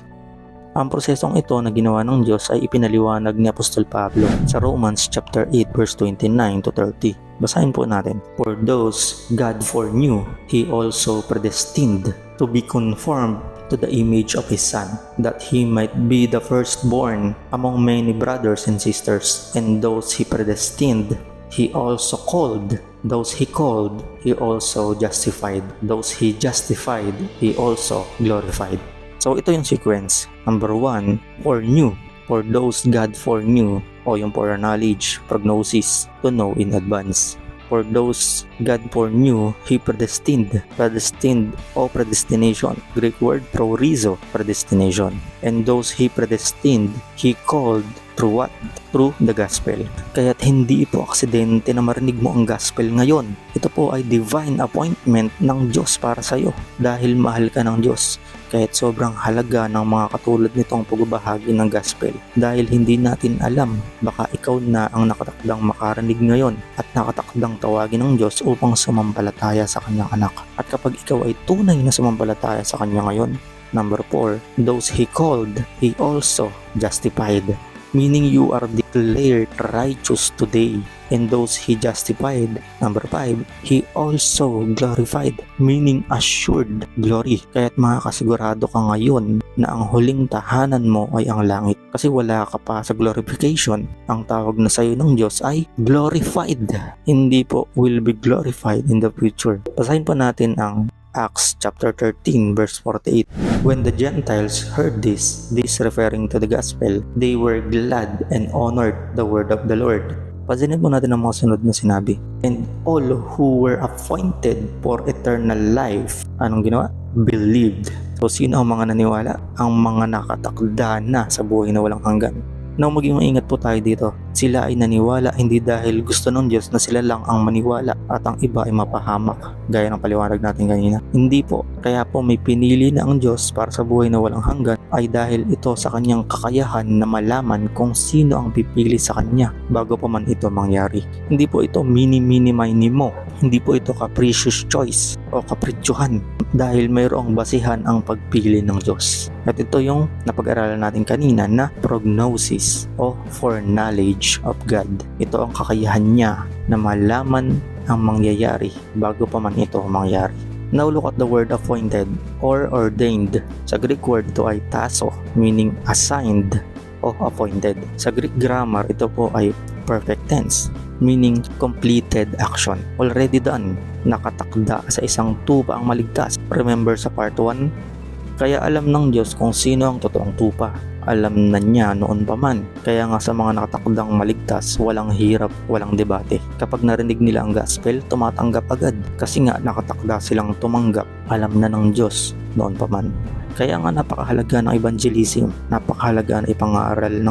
Ang prosesong ito na ginawa ng Diyos ay ipinaliwanag ni Apostol Pablo sa Romans chapter 8 verse 29 to 30. Basahin po natin. For those God foreknew, He also predestined to be conformed to the image of His Son, that He might be the firstborn among many brothers and sisters. And those He predestined, He also called. Those He called, He also justified. Those He justified, He also glorified. So ito yung sequence. Number 1, foreknew. For those God foreknew, o yung foreknowledge, prognosis, to know in advance. For those God foreknew, He predestined. Predestined o predestination. Greek word prorizo, predestination. And those He predestined, He called through what? Through the gospel. Kaya't hindi ito aksidente na marinig mo ang gospel ngayon. Ito po ay divine appointment ng Diyos para sa iyo dahil mahal ka ng Diyos. Kahit sobrang halaga ng mga katulad nitong pagbabahagi ng gospel dahil hindi natin alam, baka ikaw na ang nakatakdang makarinig ngayon at nakatakdang tawagin ng Diyos upang sumampalataya sa kanyang anak. At kapag ikaw ay tunay na sumampalataya sa kanya ngayon, number 4, those He called, He also justified. Meaning you are declared righteous today. And those He justified, number 5, He also glorified, meaning assured glory. Kaya't makakasigurado ka ngayon na ang huling tahanan mo ay ang langit. Kasi wala ka pa sa glorification. Ang tawag na sa'yo ng Diyos ay glorified. Hindi po will be glorified in the future. Basahin po natin ang Acts chapter 13 verse 48. When the Gentiles heard this referring to the gospel, they were glad and honored the word of the Lord. Pansinin po natin ang mga sunod na sinabi. And all who were appointed for eternal life, anong ginawa? Believed. So sino ang mga naniwala? Ang mga nakatakda na sa buhay na walang hanggan. Now maging maingat po tayo dito. Sila ay naniwala hindi dahil gusto ng Diyos na sila lang ang maniwala at ang iba ay mapahamak, gaya ng paliwanag natin kanina. Hindi po. Kaya po may pinili na ang Diyos para sa buhay na walang hanggan ay dahil ito sa kanyang kakayahan na malaman kung sino ang pipili sa kanya bago pa man ito mangyari. Hindi po ito mini-mini-mini mo. Hindi po ito capricious choice o kaprityuhan dahil mayroong basihan ang pagpili ng Diyos. At ito yung napag-aralan natin kanina na prognosis o foreknowledge of God. Ito ang kakayahan niya na malaman ang mangyayari bago pa man ito mangyari. Now look at the word appointed or ordained. Sa Greek word ito ay taso, meaning assigned o appointed. Sa Greek grammar ito po ay perfect tense, meaning completed action. Already done. Nakatakda sa isang tupa ang maligtas. Remember sa part 1? Kaya alam ng Diyos kung sino ang totoong tupa. Alam na niya noon pa man. Kaya nga sa mga nakatakdang maligtas, walang hirap, walang debate. Kapag narinig nila ang gospel, tumatanggap agad. Kasi nga nakatakda silang tumanggap. Alam na ng Diyos noon pa man. Kaya nga napakahalaga ng evangelism. Napakahalaga na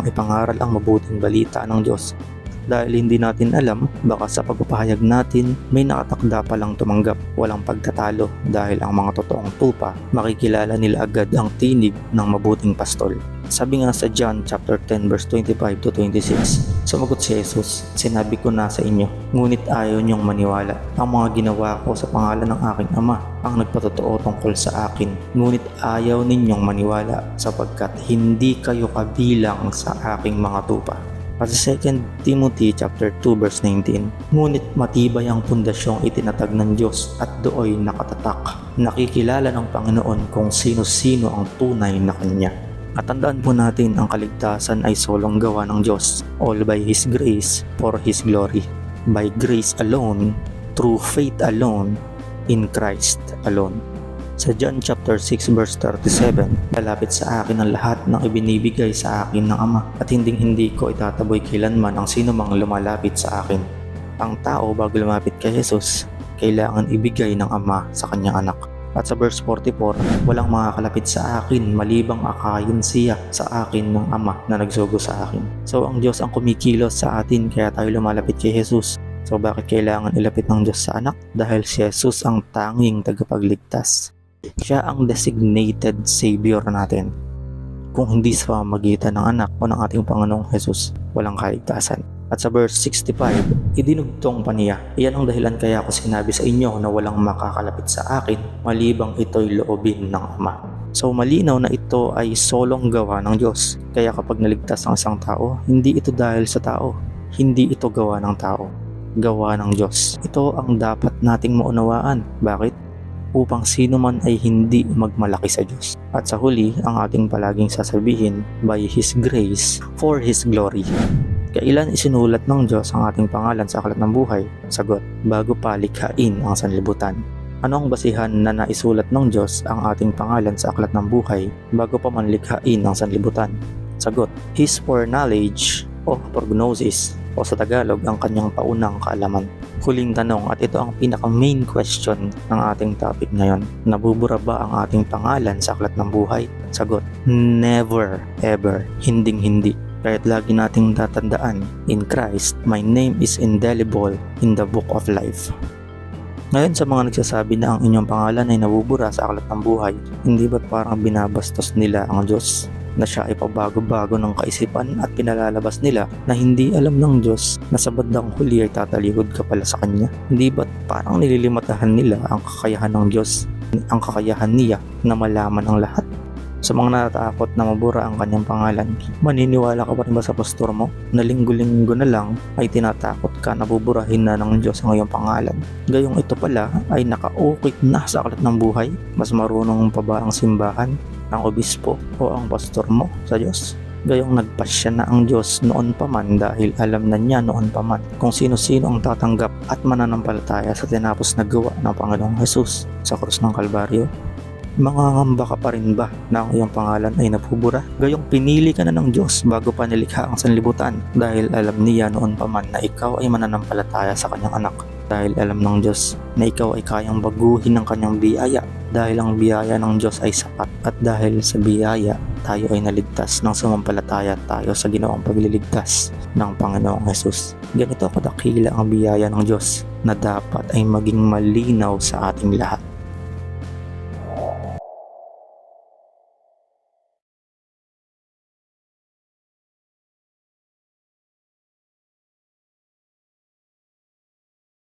ipangaral ang mabuting balita ng Diyos. Dahil hindi natin alam, baka sa pagpapahayag natin, may nakatakda palang tumanggap, walang pagtatalo dahil ang mga totoong tupa, makikilala nila agad ang tinig ng mabuting pastol. Sabi nga sa John chapter 10 verse 25 to 26, sumagot si Jesus, sinabi ko na sa inyo, ngunit ayaw niyong maniwala. Ang mga ginawa ko sa pangalan ng aking Ama, ang nagpatotoo tungkol sa akin, ngunit ayaw ninyong maniwala sapagkat hindi kayo kabilang sa aking mga tupa. At sa 2 Timothy chapter 2 verse 19, ngunit matibay ang pundasyong itinatag ng Diyos at dooy nakatatak. Nakikilala ng Panginoon kung sino-sino ang tunay na Kanya. At tandaan po natin ang kaligtasan ay solong gawa ng Diyos, all by His grace for His glory. By grace alone, through faith alone, in Christ alone. Sa John chapter 6 verse 37, lalapit sa akin ang lahat ng ibinibigay sa akin ng Ama at hindi ko itataboy kailanman ang sino mang lumalapit sa akin. Ang tao bago lumapit kay Jesus, kailangan ibigay ng Ama sa kanyang anak. At sa verse 44, walang makakalapit sa akin malibang akayin siya sa akin ng Ama na nagsugo sa akin. So ang Diyos ang kumikilos sa atin kaya tayo lumalapit kay Jesus. So bakit kailangan ilapit ng Diyos sa anak? Dahil si Jesus ang tanging tagapagligtas. Siya ang designated Savior natin. Kung hindi sa pamamagitan ng anak o ng ating Panginoong Jesus, walang kaligtasan. At sa verse 65, idinugtong pa niya, iyan ang dahilan kaya ako sinabi sa inyo na walang makakalapit sa akin, malibang ito'y loobin ng Ama. So malinaw na ito ay solong gawa ng Diyos. Kaya kapag naligtas ang isang tao, hindi ito dahil sa tao. Hindi ito gawa ng tao. Gawa ng Diyos. Ito ang dapat nating maunawaan. Bakit? Upang sino man ay hindi magmalaki sa Diyos. At sa huli, ang ating palaging sasabihin, by His grace, for His glory. Kailan isinulat ng Diyos ang ating pangalan sa aklat ng buhay? Sagot, bago pa likhain ang sanlibutan. Ano ang basihan na naisulat ng Diyos ang ating pangalan sa aklat ng buhay bago pa man likhain ang sanlibutan? Sagot, His foreknowledge o prognosis o sa Tagalog ang kanyang paunang kaalaman. Huling tanong at ito ang pinaka-main question ng ating topic ngayon. Nabubura ba ang ating pangalan sa aklat ng buhay? Sagot, never, ever, hinding-hindi. Kaya't lagi nating tatandaan, in Christ, my name is indelible in the book of life. Ngayon sa mga nagsasabi na ang inyong pangalan ay nabubura sa aklat ng buhay, hindi ba't parang binabastos nila ang Diyos? Na siya ay pabago-bago ng kaisipan at pinalalabas nila na hindi alam ng Diyos na sa bandang huli ay tatalikod ka pala sa Kanya? Hindi ba't parang nililimatahan nila ang kakayahan ng Diyos, ang kakayahan niya na malaman ang lahat? Sa mga natatakot na mabura ang kanyang pangalan, maniniwala ka pa rin ba sa pastor mo na linggo-linggo na lang ay tinatakot ka na buburahin na ng Diyos ang iyong pangalan? Gayong ito pala ay nakaukit na sa aklat ng buhay. Mas marunong pa ba ang simbahan, ang obispo o ang pastor mo sa Diyos? Gayong nagpasya na ang Diyos noon pa man dahil alam na niya noon pa man kung sino-sino ang tatanggap at mananampalataya sa tinapos na gawa ng Panginoong Jesus sa krus ng Kalbaryo. Mangangamba ka pa rin ba na ang iyong pangalan ay nabubura? Gayong pinili ka na ng Diyos bago pa nilikha ang sanlibutan dahil alam niya noon pa man na ikaw ay mananampalataya sa kanyang anak. Dahil alam ng Diyos na ikaw ay kayang baguhin ng kanyang biyaya dahil ang biyaya ng Diyos ay sapat at dahil sa biyaya tayo ay naligtas nang sumampalataya tayo sa ginawang pagliligtas ng Panginoong Jesus. Ganito kadakila ang biyaya ng Diyos na dapat ay maging malinaw sa ating lahat.